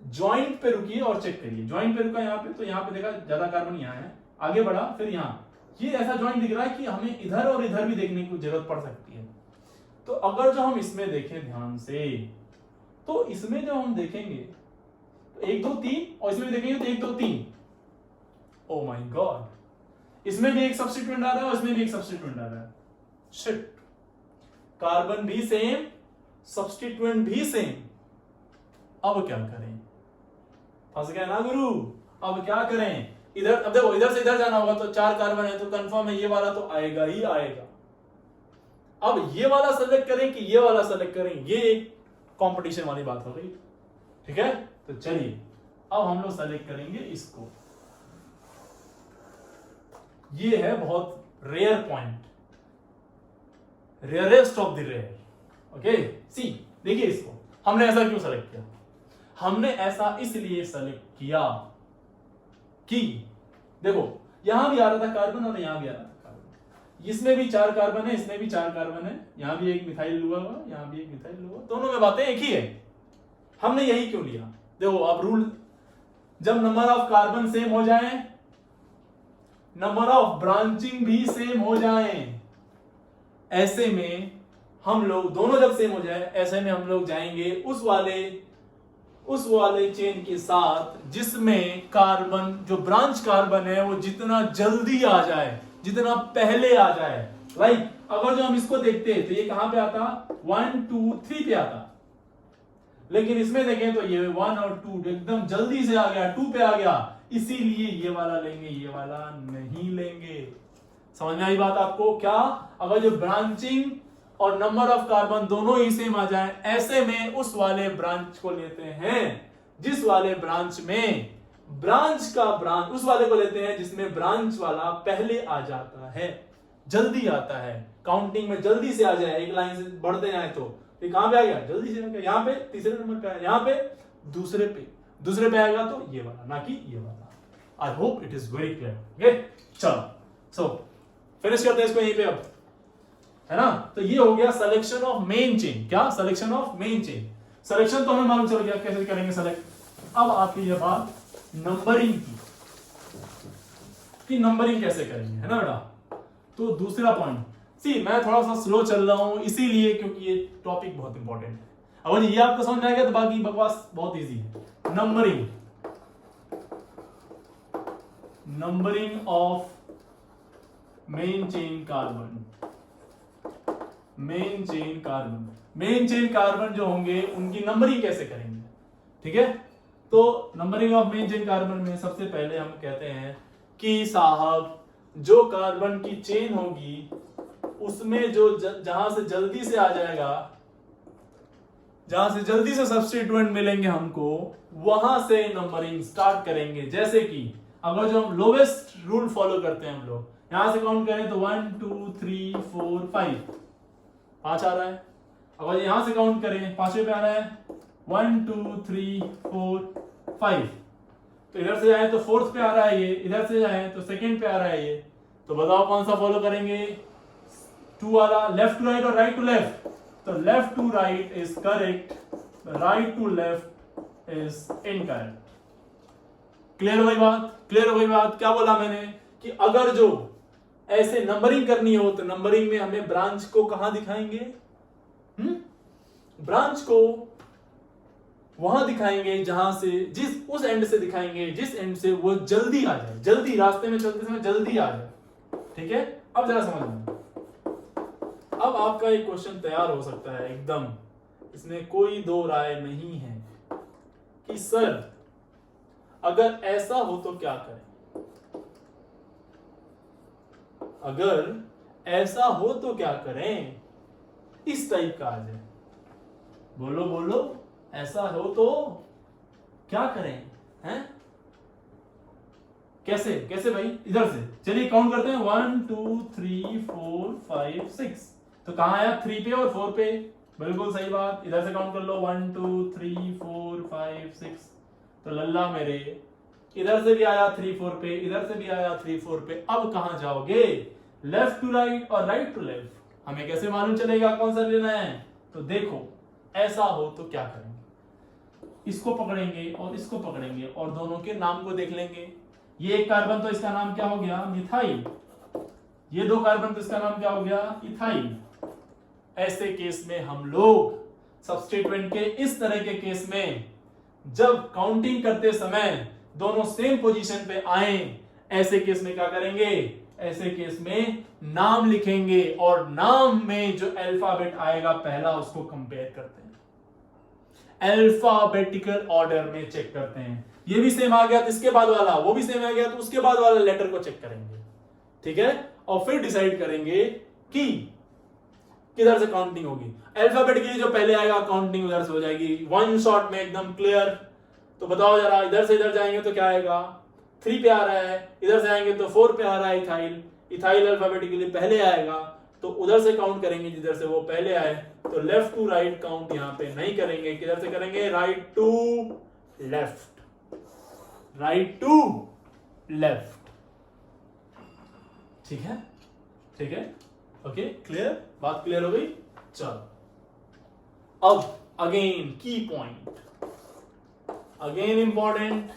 ज्वाइंट पे रुकिए और चेक करिए। ज्वाइंट पे रुका यहाँ पे, तो यहाँ पे देखा ज्यादा कार्बन यहाँ है, आगे बढ़ा फिर यहाँ, ये ऐसा ज्वाइंट दिख रहा है कि हमें इधर और इधर भी देखने की जरूरत पड़ सकती है। तो अगर जो हम इसमें देखें ध्यान से, तो इसमें जो हम देखेंगे तो 1 2 3, और इसमें भी देखेंगे तो 1 2 3। ओ माय गॉड, इसमें भी एक सब्स्टिट्यूएंट आ रहा है और इसमें भी एक सब्स्टिट्यूएंट आ रहा है। शिट, कार्बन भी सेम, सब्स्टिट्यूएंट भी सेम। अब क्या करें, फंस गए ना गुरु। अब क्या करें, इधर, अब देखो इधर से इधर जाना होगा तो 4 कार्बन है तो कंफर्म है ये वाला तो आएगा ही आएगा। अब ये वाला सेलेक्ट करें कि ये वाला सेलेक्ट करें, ये एक कंपटीशन वाली बात हो गई, ठीक है। तो चलिए अब हम लोग सेलेक्ट करेंगे इसको। ये है बहुत rare point, rarest of the rare. Okay see देखिए इसको हमने ऐसा क्यों सेलेक्ट किया, हमने ऐसा इसलिए सेलेक्ट किया कि देखो यहां भी आ रहा था कार्बन और यहां भी आ रहा था कार्बन, इसमें भी 4 कार्बन है, इसमें भी 4 कार्बन है, यहां भी एक मिथाइल लुआ हुआ, यहां भी एक मिथाइल लुआ, दोनों में बातें एक ही है। हमने यही क्यों लिया, देखो अब रूल, जब नंबर ऑफ कार्बन सेम हो जाए, नंबर ऑफ ब्रांचिंग भी सेम हो जाए, ऐसे में हम लोग दोनों जब सेम हो जाए, ऐसे में हम लोग जाएंगे उस वाले चेन के साथ जिसमें कार्बन, जो ब्रांच कार्बन है वो जितना जल्दी आ जाए, जितना पहले आ जाए। लाइक अगर जो हम इसको देखते हैं तो ये कहां पे आता, 1 2 3 पे आता, लेकिन इसमें देखें तो ये 1 और 2 एकदम जल्दी से आ गया, 2 पे आ गया, इसीलिए ये वाला लेंगे, ये वाला नहीं लेंगे। समझ में आई बात आपको क्या, अगर जो ब्रांचिंग और नंबर ऑफ कार्बन दोनों ही सेम आ जाए, ऐसे में उस वाले ब्रांच को लेते हैं जिस वाले ब्रांच में उस वाले को लेते हैं जिसमें ब्रांच वाला पहले आ जाता है, जल्दी आता है, काउंटिंग में जल्दी से आ जाए, एक लाइन से बढ़ते जाए तो ये कहां पे आ गया, जल्दी से आ गया, यहां पे तीसरे नंबर पे है, यहां पे दूसरे पे आएगा तो ये वाला, ना कि ये वाला। I hope it is very clear. Okay चलो सो फिनिश करते हैं इसको यहीं पे अब, है ना। तो ये हो गया सिलेक्शन ऑफ मेन चेन। क्या selection of main chain, selection तो हमें मालूम चल गया कैसे करेंगे सेलेक्ट। अब आती है बात नंबरिंग की नंबरिंग कैसे करेंगे, है ना बेटा। तो दूसरा पॉइंट, सी मैं थोड़ा सा स्लो चल रहा हूं इसीलिए क्योंकि ये टॉपिक बहुत इंपॉर्टेंट है। अब ये आपको समझ में आ गया तो बाकी बकवास बहुत इजी है। Numbering of main chain carbon, main chain carbon जो होंगे उनकी नंबरिंग कैसे करेंगे, ठीक है। तो numbering of main chain carbon में सबसे पहले हम कहते हैं कि साहब जो कार्बन की चेन होगी उसमें जो जहां से जल्दी से आ जाएगा, जहां से जल्दी से सब्स्टिट्यूएंट मिलेंगे हमको, वहां से नंबरिंग स्टार्ट करेंगे। जैसे कि अगर जो हम लोवेस्ट रूल फॉलो करते हैं हम लोग, यहां से काउंट करें तो 1 2 3 4 5 5 आ रहा है। अगर यहां से काउंट करें, पांचवें पे आ रहा है 1 2 3 4 5, तो इधर से जाए तो फोर्थ पे आ रहा है ये, इधर से जाए तो सेकंड पे आ रहा है ये। तो बताओ कौन सा फॉलो करेंगे, 2 वाला, लेफ्ट टू राइट और राइट टू लेफ्ट। तो left to right is correct, right to left is incorrect. Clear हो गई बात। क्या बोला मैंने कि अगर जो ऐसे नंबरिंग करनी हो तो नंबरिंग में हमें ब्रांच को कहां दिखाएंगे, ब्रांच को वहां दिखाएंगे जहां से, उस एंड से दिखाएंगे जिस एंड से वो जल्दी आ जाए, जल्दी रास्ते में चलते समय जल्दी आ जाए, ठीक है। अब जरा समझ में, अब आपका एक क्वेश्चन तैयार हो सकता है एकदम, इसमें कोई दो राय नहीं है कि सर अगर ऐसा हो तो क्या करें, अगर ऐसा हो तो क्या करें, इस टाइप का आ जाए, बोलो ऐसा हो तो क्या करें, हैं? कैसे भाई, इधर से चलिए काउंट करते हैं 1 2 3 4 5 6। तो कहां आया, 3 पे और 4 पे, बिल्कुल सही बात। इधर से काउंट कर लो 1 2 3 4 5 6, तो लल्ला मेरे इधर से भी आया 3 4 पे, इधर से भी आया 3 4 पे। अब कहां जाओगे? लेफ्ट टू राइट और राइट टू लेफ्ट। हमें कैसे मालूम चलेगा कौन सा लेना है? तो देखो ऐसा हो तो क्या करेंगे, इसको पकड़ेंगे और इसको पकड़ेंगे और दोनों के नाम को देख लेंगे। ये एक कार्बन तो इसका नाम क्या हो गया? मिथाइल। ये 2 कार्बन तो इसका नाम क्या हो गया? इथाइल। ऐसे केस में हम लोग सब्स्टिट्यूएंट के इस तरह के केस में जब काउंटिंग करते समय दोनों सेम पोजीशन पे आए, ऐसे केस में क्या करेंगे? ऐसे केस में नाम लिखेंगे और नाम में जो अल्फाबेट आएगा पहला उसको कंपेयर करते हैं, अल्फाबेटिकल ऑर्डर में चेक करते हैं। ये भी सेम आ गया तो इसके बाद वाला, वो भी सेम आ गया तो उसके बाद वाला लेटर को चेक करेंगे, ठीक है? और फिर डिसाइड करेंगे कि किधर से काउंटिंग होगी। अल्फाबेटिकली जो पहले आएगा काउंटिंग उधर से हो जाएगी, वन शॉट में एकदम क्लियर। तो बताओ जरा, इधर से इधर जाएंगे तो क्या आएगा? 3 पे आ रहा है, इधर से आएंगे तो 4 पे आ रहा है इथाइल। इथाइल अल्फाबेटिकली पहले आएगा तो उधर से काउंट करेंगे जिधर से वो पहले आए। तो लेफ्ट टू राइट काउंट यहां पे नहीं करेंगे, किधर से करेंगे? Right to left, right to left, ठीक है? ठीक है, ओके, क्लियर? बात क्लियर हो गई? चलो अब अगेन की पॉइंट, अगेन इंपॉर्टेंट,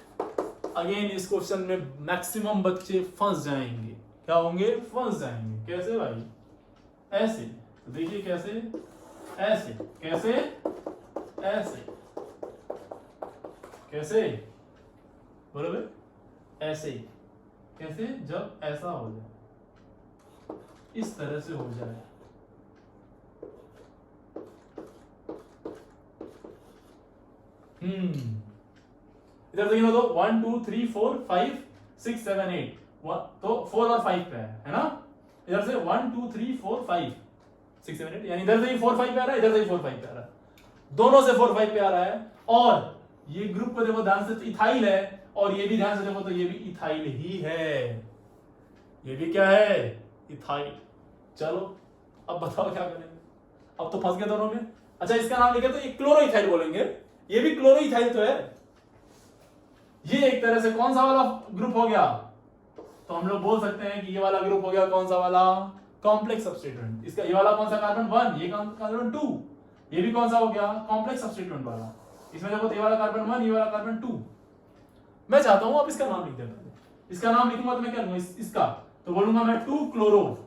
अगेन इस क्वेश्चन में मैक्सिमम बच्चे फंस जाएंगे। क्या होंगे? फंस जाएंगे। कैसे भाई? ऐसे, तो देखिए कैसे, ऐसे, कैसे, ऐसे, कैसे, बरोबर, ऐसे, कैसे? जब ऐसा हो जाए, इस तरह से हो जाए, इधर देखिए तो 1 2 3 4 5 6 7 8, तो 4 और 5 पे है ना? इधर से 1 2 3 4 5 6 7 8, यानी इधर से ही 4 5 पे आ रहा है, इधर से ही 4 5 पे आ रहा है, दोनों से 4 5 पे आ रहा है। और ये ग्रुप को देखो ध्यान से, इथाइल है, और ये भी ध्यान से देखो तो ये भी इथाइल ही है, ये भी क्या है? इथाइल। चलो अब बताओ क्या करेंगे? अब तो फंस गए दोनों में। अच्छा इसका नाम लिखे तो ये क्लोरोइथाइल बोलेंगे, ये भी क्लोरोइथाइल तो है। ये एक तरह से कौन सा वाला ग्रुप हो गया? तो हम लोग बोल सकते हैं कि ये वाला ग्रुप हो गया कौन सा वाला? Complex substituent. इसका ये वाला कौन सा? कार्बन 1, ये कार्बन 2, ये भी कौन सा हो गया? कॉम्प्लेक्स सब्स्टिट्यूएंट वाला। इसमें देखो ये वाला कार्बन 1, ये वाला कार्बन 2। मैं चाहता हूं आप इसका नाम लिख दें। इसका नाम लिखूंगा तो मैं क्या करूंगा? इसका तो बोलूंगा मैं 2 क्लोरो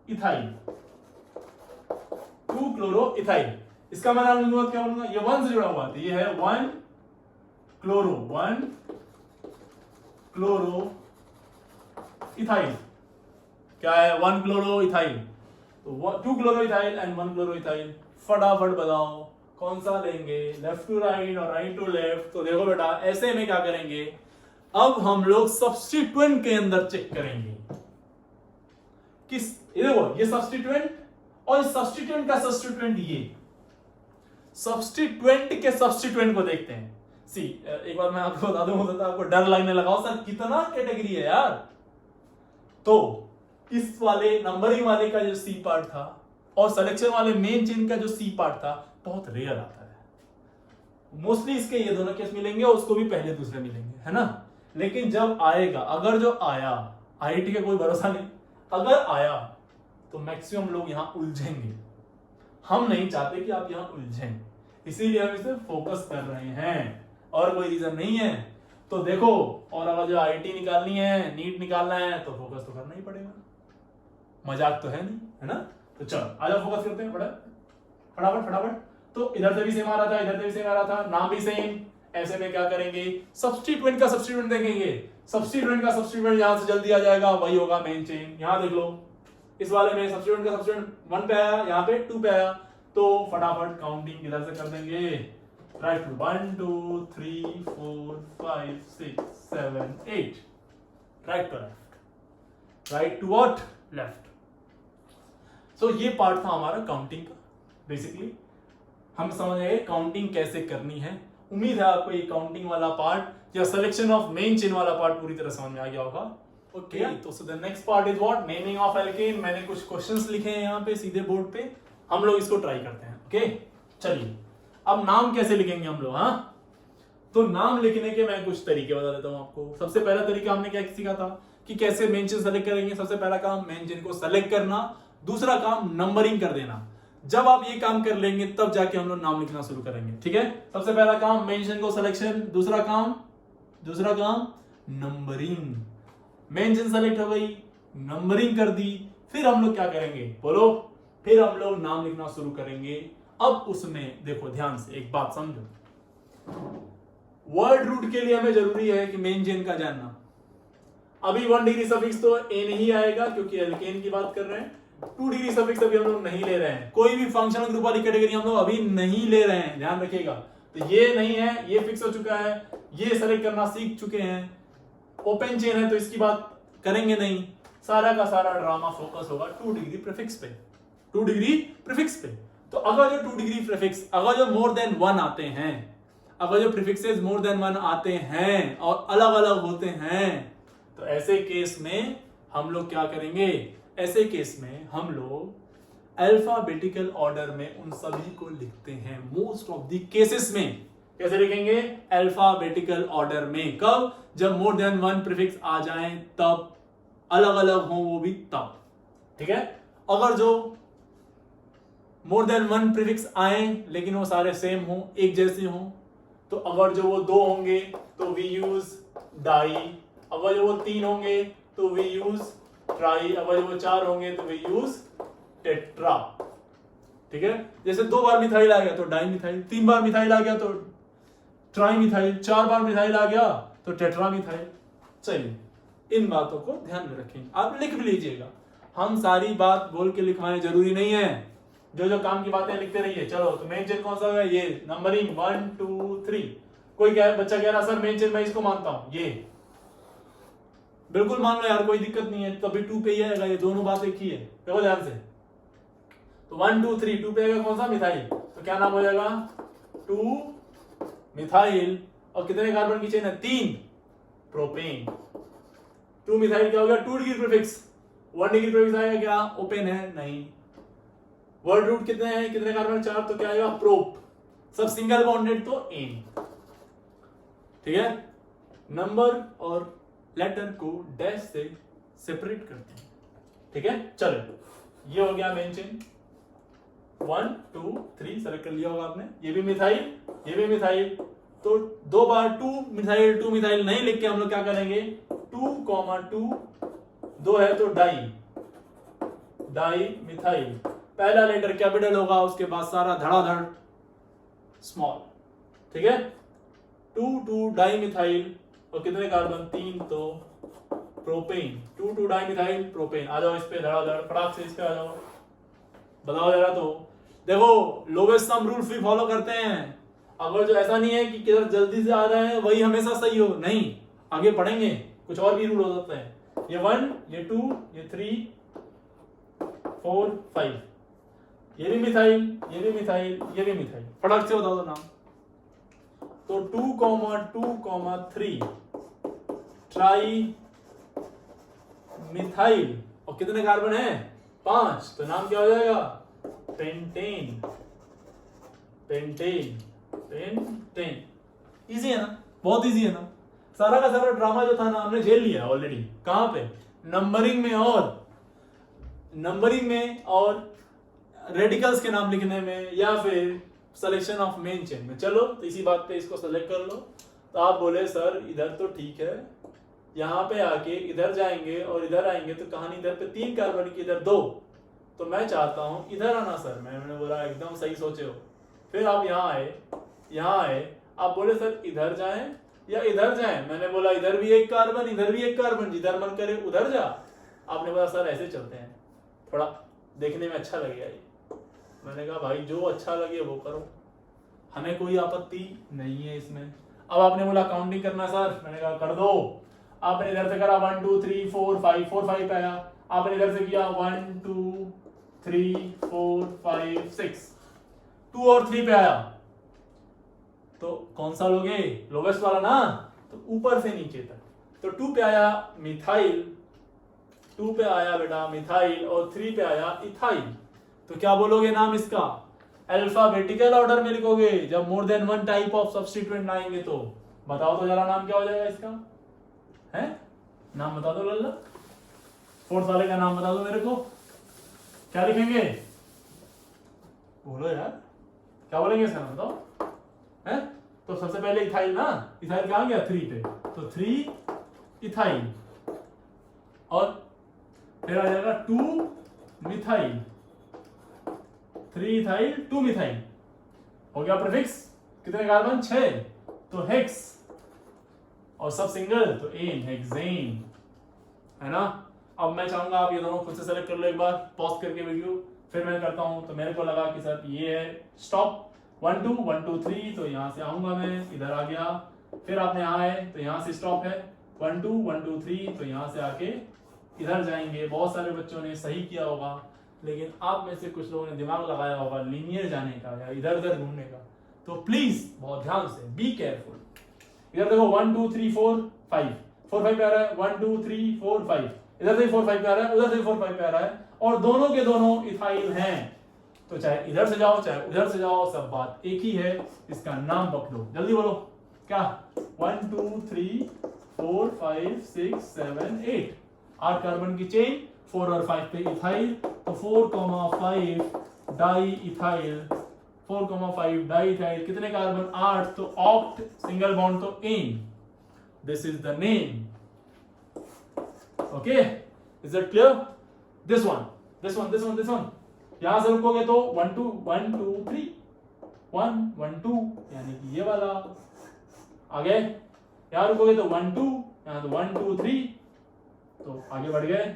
इथाइल, 2 क्लोरो इथाइल। इसका मैं नाम लिखूंगा क्या बोलूंगा? ये 1 से जुड़ा हुआ है, ये है 1 क्लोरो इथाइल। क्या है? 1 क्लोरो इथाइल। तो 2 chloro ethyl and 1 chloro ethyl. फटाफट बताओ कौन सा लेंगे? लेफ्ट टू राइट और राइट टू लेफ्ट। तो देखो बेटा ऐसे में क्या करेंगे, अब हम लोग सब्स्टिट्यूएंट के अंदर चेक करेंगे किस, ये देखो ये सब्स्टिट्यूएंट और इस सब्स्टिट्यूएंट का सब्स्टिट्यूएंट, ये सब्स्टिट्यूएंट के सब्स्टिट्यूएंट को देखते हैं। सी एक बार मैं आपको बता दूं, हो सकता है आपको डर लगने लगा हो, सर कितना कैटेगरी है यार। तो इस वाले नंबरिंग वाले का जो सी पार्ट था और सिलेक्शन वाले मेन चेन का जो सी पार्ट था बहुत रेयर आता है। मोस्टली इसके ये दोनों केस मिलेंगे और उसको भी पहले दूसरे मिलेंगे, है ना? लेकिन जब आएगा, अगर जो आया, आईआईटी का कोई भरोसा नहीं, अगर आया तो मैक्सिमम लोग यहां उलझेंगे। हम नहीं चाहते कि आप यहां उलझें, इसीलिए हम इसे फोकस कर रहे हैं और कोई रीजन नहीं है। तो देखो, और अगर जो आईआईटी निकालनी है, नीट निकालना है तो फोकस तो करना ही पड़ेगा, मजाक तो है नहीं, है ना? तो चलो आ जाओ फोकस करते हैं फटाफट फटाफट। तो इधर से भी सेम आ रहा था, इधर से भी सेम आ रहा था, नाम भी सेम। ऐसे में क्या करेंगे? सब्स्टिट्यूएंट का सब्स्टिट्यूएंट देखेंगे। सब्स्टिट्यूएंट का सब्स्टिट्यूएंट यहां से जल्दी आ जाएगा, वही होगा मेन चेन। यहां देख लो, इस वाले में सब्स्टिट्यूएंट का सब्स्टिट्यूएंट 1 पे आया, यहां पे 2 पे आया। तो फटाफट काउंटिंग इधर से कर देंगे, right to 1 2 3 4 5 6 7 8, right to left, right to what? Left. So ये पार्ट था हमारा काउंटिंग का। बेसिकली हम समझ गए काउंटिंग कैसे करनी है। उम्मीद है आपको ये काउंटिंग वाला पार्ट या सिलेक्शन ऑफ मेन चेन वाला पार्ट पूरी तरह समझ में आ गया होगा। ओके, तो so the next part is what? Naming of alkene. मैंने कुछ क्वेश्चंस लिखे हैं यहाँ पे सीधे बोर्ड पे, हम लोग इसको ट्राई करते हैं। ओके चलिए अब नाम कैसे लिखेंगे हम लोग, हाँ तो नाम लिखने के मैं कुछ तरीके बता देता हूं आपको। सबसे पहला तरीका हमने क्या सीखा था कि कैसे मेन चेन सेलेक्ट करेंगे। सबसे पहला काम मेन चेन को सेलेक्ट करना, दूसरा काम नंबरिंग कर देना। जब आप ये काम कर लेंगे तब जाके हम लोग नाम लिखना शुरू करेंगे, ठीक है। सबसे पहला काम मेन चेन को सिलेक्शन, दूसरा काम नंबरिंग। मेन चेन सेलेक्ट हो गई, नंबरिंग कर दी, फिर हम लोग क्या करेंगे बोलो, फिर हम लोग नाम लिखना शुरू करेंगे। अब उसमें देखो ध्यान से एक बात समझो, वर्ड रूट के लिए हमें जरूरी है कि मेन चेन का जानना। अभी 1 डिग्री सफिक्स तो ए नहीं आएगा क्योंकि एल्केन की बात कर रहे हैं। 2 डिग्री सफिक्स अभी हम लोग नहीं ले रहे हैं, कोई भी फंक्शनल ग्रुप वाली कैटेगरी हम लोग अभी नहीं ले रहे हैं, ध्यान रखिएगा। तो ये नहीं है, ये फिक्स हो चुका है, ये सेलेक्ट करना सीख चुके हैं। ओपन चेन है तो इसकी बात करेंगे नहीं, सारा का सारा ड्रामा फोकस होगा 2 डिग्री प्रीफिक्स पे, 2 डिग्री प्रीफिक्स पे। तो अगर जो 2 डिग्री प्रीफिक्स, अगर जो मोर देन 1 आते हैं, अगर जो प्रीफिक्सेस मोर देन 1 आते हैं और अलग अलग होते हैं, तो ऐसे केस में हम लोग क्या करेंगे, ऐसे केस में हम लोग अल्फाबेटिकल ऑर्डर में उन सभी को लिखते हैं। मोस्ट ऑफ द केसेस में कैसे लिखेंगे, अल्फाबेटिकल ऑर्डर में। कब, जब मोर देन 1 प्रीफिक्स आ जाएं तब, अलग अलग हो वो भी तब, ठीक है। अगर जो मोर देन 1 प्रीफिक्स आए लेकिन वो सारे सेम हो, एक जैसे हो, तो अगर जो वो 2 होंगे तो वी यूज डाई, अगर जो वो 3 होंगे तो वी यूज ट्राई, अगर जो वो 4 होंगे तो वी यूज टेट्रा, ठीक है। जैसे 2 बार मिथाइल आ गया तो डाई मिथाइल, 3 बार मिथाइल आ गया तो ट्राई मिथाइल, 4 बार मिथाइल आ गया तो टेट्रा मिथाइल। चलिए इन बातों को ध्यान में रखेंगे, आप लिख भी लीजिएगा। हम सारी बात बोल के लिखवाएं जरूरी नहीं है, जो जो काम की बातें लिखते रहिए। चलो तो मेन चेन कौन सा है, ये नंबरिंग 1 2 3। कोई क्या बच्चा कह रहा सर मेन चेन मैं इसको मानता हूं, ये बिल्कुल मान लो यार, कोई दिक्कत नहीं है, तभी 2 पे ही आएगा, ये दोनों बात एक ही है, देखो ध्यान से। तो 1 2 3, 2 पे आएगा कौन सा, मिथाइल, तो क्या नाम हो जाएगा 2 मिथाइल। और कितने कार्बन की चेन है, 3 प्रोपेन। 2 मिथाइल क्या हो गया, 2 डिग्री प्रीफिक्स, 1 डिग्री प्रीफिक्स आएगा क्या, ओपन है नहीं। वर्ड रूट कितने हैं, कितने कार्बन, 4, तो क्या आएगा प्रोप। सब सिंगल बॉन्डेड तो एन, ठीक है। नंबर और लेटर को डैश से सेपरेट करते हैं, ठीक है। चलो ये हो गया मेन चेन 1 2 3 सेलेक्ट कर लिया होगा आपने। ये भी मिथाइल, ये भी मिथाइल, तो 2 बार 2 मिथाइल नहीं लिख के हम लोग क्या करेंगे, 2 2, 2 है तो डाई मिथाइल। पहला लेटर कैपिटल होगा, उसके बाद सारा धड़ाधड़ स्मॉल, ठीक है। 2 2 डाई मिथाइल, और कितने कार्बन, 3, तो प्रोपेन। 2 2 dimethyl propane. आ जाओ इस पे धड़ाधड़, फटाक से इस पे आ जाओ, बताओ जरा। तो देखो लोवेस्ट सम रूल भी फॉलो करते हैं। अगर जो ऐसा नहीं है कि किधर जल्दी से आ रहे हैं वही हमेशा सही हो, नहीं, आगे पढ़ेंगे कुछ और भी रूल हो सकते हैं। ये 1, ये 2, ये 3 4 5, ये भी मिथाइल, ये भी मिथाइल, ये भी मिथाइल, फटाक से बताओ तो नाम। तो 2 2 3 ट्राई मिथाइल, और कितने कार्बन है, 5, तो नाम क्या हो जाएगा, पेंटेन। पेंटेन पेंटेन, इजी है ना, बहुत इजी है ना। सारा का सारा ड्रामा जो था ना हमने झेल लिया ऑलरेडी। कहां पे, नंबरिंग में और रेडिकल्स के नाम लिखने में, या फिर सिलेक्शन ऑफ मेन चेन में। चलो तो इसी बात पे इसको सेलेक्ट कर लो। तो आप बोले सर इधर तो ठीक है, यहाँ पे आके इधर जाएंगे और इधर आएंगे तो कहानी इधर पे 3 कार्बन की, इधर 2, तो मैं चाहता हूं इधर आना सर। मैंने बोला एकदम सही सोचे हो। फिर आप यहाँ आए, आप बोले सर इधर जाएं या इधर जाएं। मैंने बोला इधर भी एक कार्बन, इधर भी एक कार्बन, जिधर मन करे उधर जा। आपने बोला सर ऐसे चलते हैं, थोड़ा देखने में अच्छा लगेगा ये। मैंने कहा भाई जो अच्छा लगे वो करो, हमें कोई आपत्ति नहीं है इसमें। अब आपने बोला काउंटिंग करना सर, मैंने कहा कर दो। आपने इधर से करा 1 2 3 4 5, 4 5 पे आया। आपने इधर से किया 1 2 3 4 5 6, 2 और 3 पे आया। तो कौन सा लोगे, लोवेस्ट वाला ना, तो ऊपर से नीचे तक। तो 2 पे आया मिथाइल, 2 पे आया बेटा मिथाइल, और 3 पे आया इथाइल। तो क्या बोलोगे नाम इसका, अल्फाबेटिकल ऑर्डर में लिखोगे जब more than one type of substituent आएंगे तो। बताओ तो जरा नाम क्या हो जाएगा इसका, है नाम बता दो लल्ला, फोर्थ वाले का नाम बता दो मेरे को, क्या लिखेंगे बोलो यार, क्या बोलेंगे इसका नाम बताओ, है तो सबसे पहले इथाइल ना, इथाइल कहां गया 3 पे, तो 3 इथाइल और फिर आ जाएगा 2 मिथाइल, 3 इथाइल 2 मिथाइल हो गया प्रीफिक्स, कितने कार्बन 6, तो हेक्स और सब सिंगल तो एन, हेक्सेन, है ना। अब मैं चाहूंगा आप ये दोनों खुद से सेलेक्ट कर लो एक बार, पॉज करके वीडियो, फिर मैं करता हूं। तो मेरे को लगा कि सर ये है स्टॉप 1 2 1 2 3, तो यहां से आऊंगा मैं, इधर आ गया, फिर आपने यहाँ आए तो यहां से स्टॉप है 1 2 1 2 3, तो यहां से आके इधर जाएंगे। बहुत सारे बच्चों ने सही किया होगा, लेकिन आप में से कुछ लोगों ने दिमाग लगाया होगा लीनियर जाने का या इधर उधर घूमने का, तो प्लीज बहुत ध्यान से बी केयरफुल। इधर देखो 1 2 3 4 5, 4 5 पे आ रहा है, 1 2 3 4 5, इधर से 4 5 पे आ रहा है, उधर से 4 5 पे आ रहा है, और दोनों के दोनों इथाइल हैं, तो चाहे इधर से जाओ चाहे उधर से जाओ, सब बात एक ही है। इसका नाम पकड़ो, जल्दी बोलो क्या, 1 2 3 4 5 6 7 8, 8 कार्बन की चेन, 4 और 5 पे इथाइल, तो 4,5 डाई इथाइल, 4,5 डाई इथाइल, कितने कार्बन 8, तो ऑक्ट, सिंगल बॉन्ड तो ane, this is the name. Okay, is it clear? This one this one this one this one, यहां से रुकोगे तो 1 2 1 2 3 1 1 2, यानी कि ये वाला आगे, यहां रुकोगे तो 1 2, यहां तो 1 2 3, तो आगे बढ़ गए,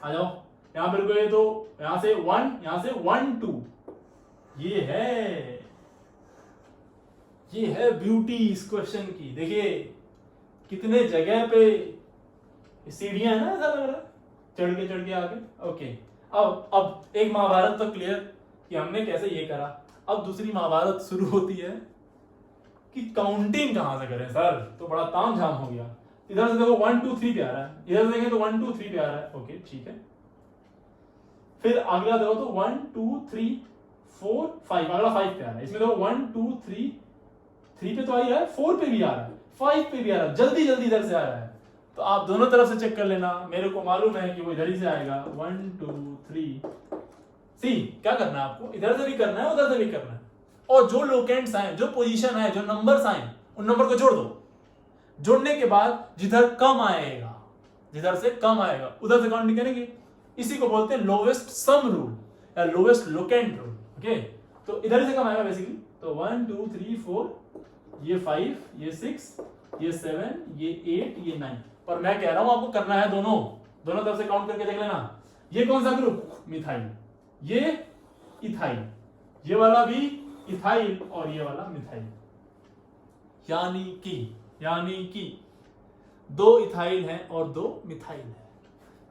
आ जाओ, यहां पर रुकोगे तो यहां से 1, यहां से 1 2, ये है ब्यूटी इस क्वेश्चन की। देखिए कितने जगह पे सीढ़ियां है ना, ऐसा लग रहा है चढ़ के आगे। ओके, अब एक महाभारत तो क्लियर कि हमने कैसे ये करा। अब दूसरी महाभारत शुरू होती है कि काउंटिंग कहां से करें सर, तो बड़ा तामझाम हो गया। इधर से देखो 1 2 3 पे आ रहा है, इधर से देखें तो 1 2 3 पे आ रहा है, ओके ठीक है। फिर अगला देखो तो 1 2 3 4 5, अगला 5 पे आ रहा है, इसमें देखो 1 2 3 पे तो आ ही रहा है, 4 पे भी आ रहा है, 5 पे भी आ रहा है, जल्दी जल्दी इधर से आ रहा है, तो आप दोनों तरफ से चेक कर लेना, मेरे को मालूम है कि वो इधर ही से आएगा। 1 2 3, सी क्या करना है आपको, इधर से भी करना है उधर से भी करना है, और जो लोकेंट्स आए, जो पोजीशन आए, जो नंबर्स आए, उन नंबर को जोड़ दो। जोड़ने के बाद जिधर कम आएगा, जिधर से कम आएगा उधर से काउंटिंग करेंगे। इसी को बोलते हैं लोवेस्ट सम रूल या लोवेस्ट लोकेंट रूल। ओके, तो इधर से कम आएगा बेसिकली, तो 1 2 3 4, ये 5, ये 6, ये 7, ये 8, ये 9, पर मैं कह रहा हूं आपको करना है दोनों तरफ से काउंट करके देख लेना। ये कौन सा ग्रुप, मिथाइल, ये इथाइल, ये वाला भी इथाइल और ये वाला मिथाइल, यानी कि 2 इथाइल हैं और 2 मिथाइल है,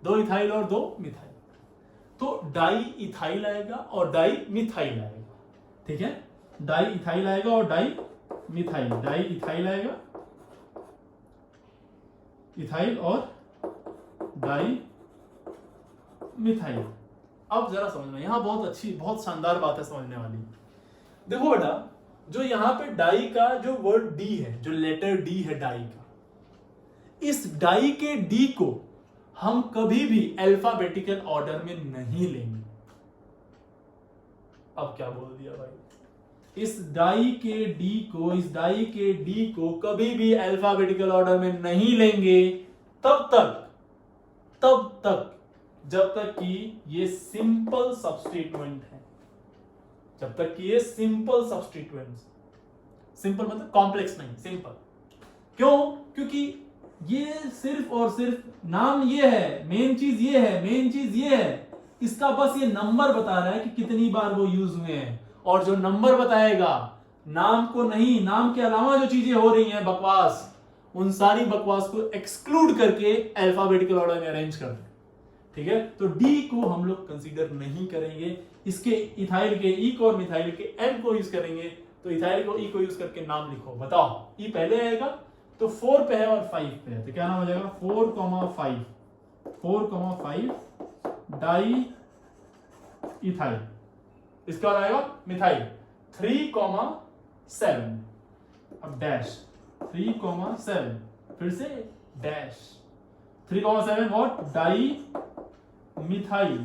2 इथाइल और 2 मिथाइल, तो डाई इथाइल आएगा और डाई मिथाइल आएगा, ठीक है। डाई इथाइल आएगा और डाई मिथाइल, डाई इथाइल आएगा, इथाइल और डाई मिथाइल। अब जरा समझना, यहां बहुत अच्छी बहुत शानदार बात है समझने वाली। देखो बेटा, जो यहां पे डाई का जो वर्ड डी है, जो लेटर डी है डाई का, इस डाई के डी को हम कभी भी अल्फाबेटिकल ऑर्डर में नहीं लेंगे। अब क्या बोल दिया भाई, इस डाई के डी को कभी भी अल्फाबेटिकल ऑर्डर में नहीं लेंगे तब तक जब तक कि ये सिंपल सब्स्टिट्यूएंट है, जब तक कि ये सिंपल सब्स्टिट्यूएंट, सिंपल मतलब कॉम्प्लेक्स नहीं, सिंपल। क्यों? क्योंकि ये सिर्फ और सिर्फ नाम ये है, मेन चीज ये है, इसका बस ये नंबर बता रहा है कि कितनी बार वो यूज हुए हैं, और जो नंबर बताएगा नाम को नहीं, नाम के अलावा जो चीजें हो रही हैं बकवास, उन सारी बकवास को एक्सक्लूड करके अल्फाबेटिकल ऑर्डर में अरेंज कर दे, ठीक है। तो डी को हम लोग कंसीडर नहीं करेंगे, इसके इथाइल के ई को और मिथाइल के एम को यूज करेंगे। तो इथाइल को ई को यूज करके नाम लिखो, बताओ ई पहले आएगा तो 4 पे है और 5 पे है, तो क्या नाम हो जाएगा 4,5 डाई इथाइल, इसके बाद आएगा मिथाइल 3,7, अब डैश 3,7, फिर से डैश 3,7 व्हाट डाई मिथाइल।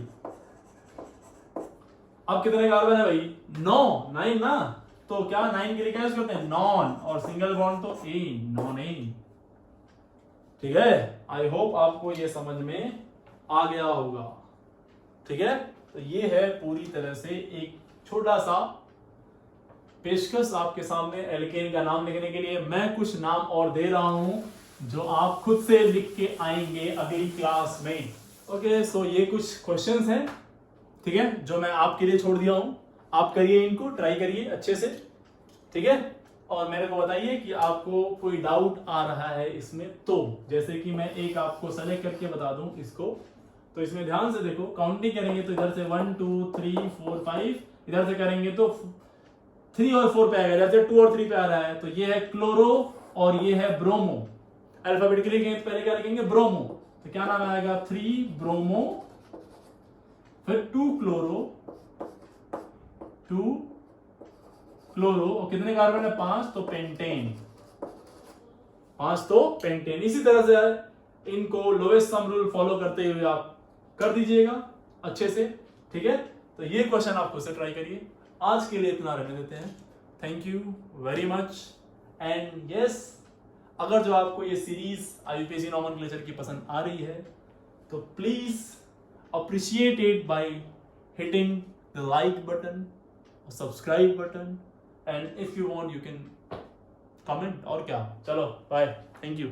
अब कितने कार्बन है भाई? 9 ना, तो क्या 9 के लिए क्या यूज करते हैं? नॉन, और सिंगल बॉन्ड तो ए, नॉन ए। ठीक है, आई होप आपको ये समझ में आ गया होगा। ठीक है, तो ये है पूरी तरह से एक छोटा सा पेशकश आपके सामने एल्केन का नाम लिखने के लिए। मैं कुछ नाम और दे रहा हूं जो आप खुद से लिख के आएंगे अगली क्लास में। ओके, सो ये कुछ क्वेश्चंस हैं, ठीक है, जो मैं आपके लिए छोड़ दिया हूं। आप करिए, इनको ट्राई करिए अच्छे से, ठीक है, और मेरे को बताइए कि आपको कोई डाउट आ रहा है इसमें। तो जैसे कि मैं एक आपको सेलेक्ट करके बता दूं इसको, तो इसमें ध्यान से देखो, काउंटिंग करेंगे तो इधर से 1 2 3 4 5, इधर से करेंगे तो 3 और 4 पे आएगा, इधर से 2 और 3 पे आ रहा है। तो ये है क्लोरो और ये है ब्रोमो। अल्फाबेटिकली लिखेंगे तो पहले क्या लिखेंगे? ब्रोमो। तो क्या नाम आएगा? 3 ब्रोमो, फिर 2 क्लोरो, 2 क्लोरो, और कितने कार्बन है? 5, तो पेंटेन, 5 तो पेंटेन। इसी तरह से इनको लोएस्ट सम रूल फॉलो करते हुए आप कर दीजिएगा अच्छे से, ठीक है। तो ये क्वेश्चन आप खुद से ट्राई करिए। आज के लिए इतना रहने देते हैं। Thank you very much. And yes, अगर जो आपको ये सीरीज आईयूपीएसी नॉमेनक्लेचर की पसंद आ रही है तो please appreciate it by hitting the like button, subscribe button, and if you want you can comment. और क्या, चलो बाय, थैंक यू।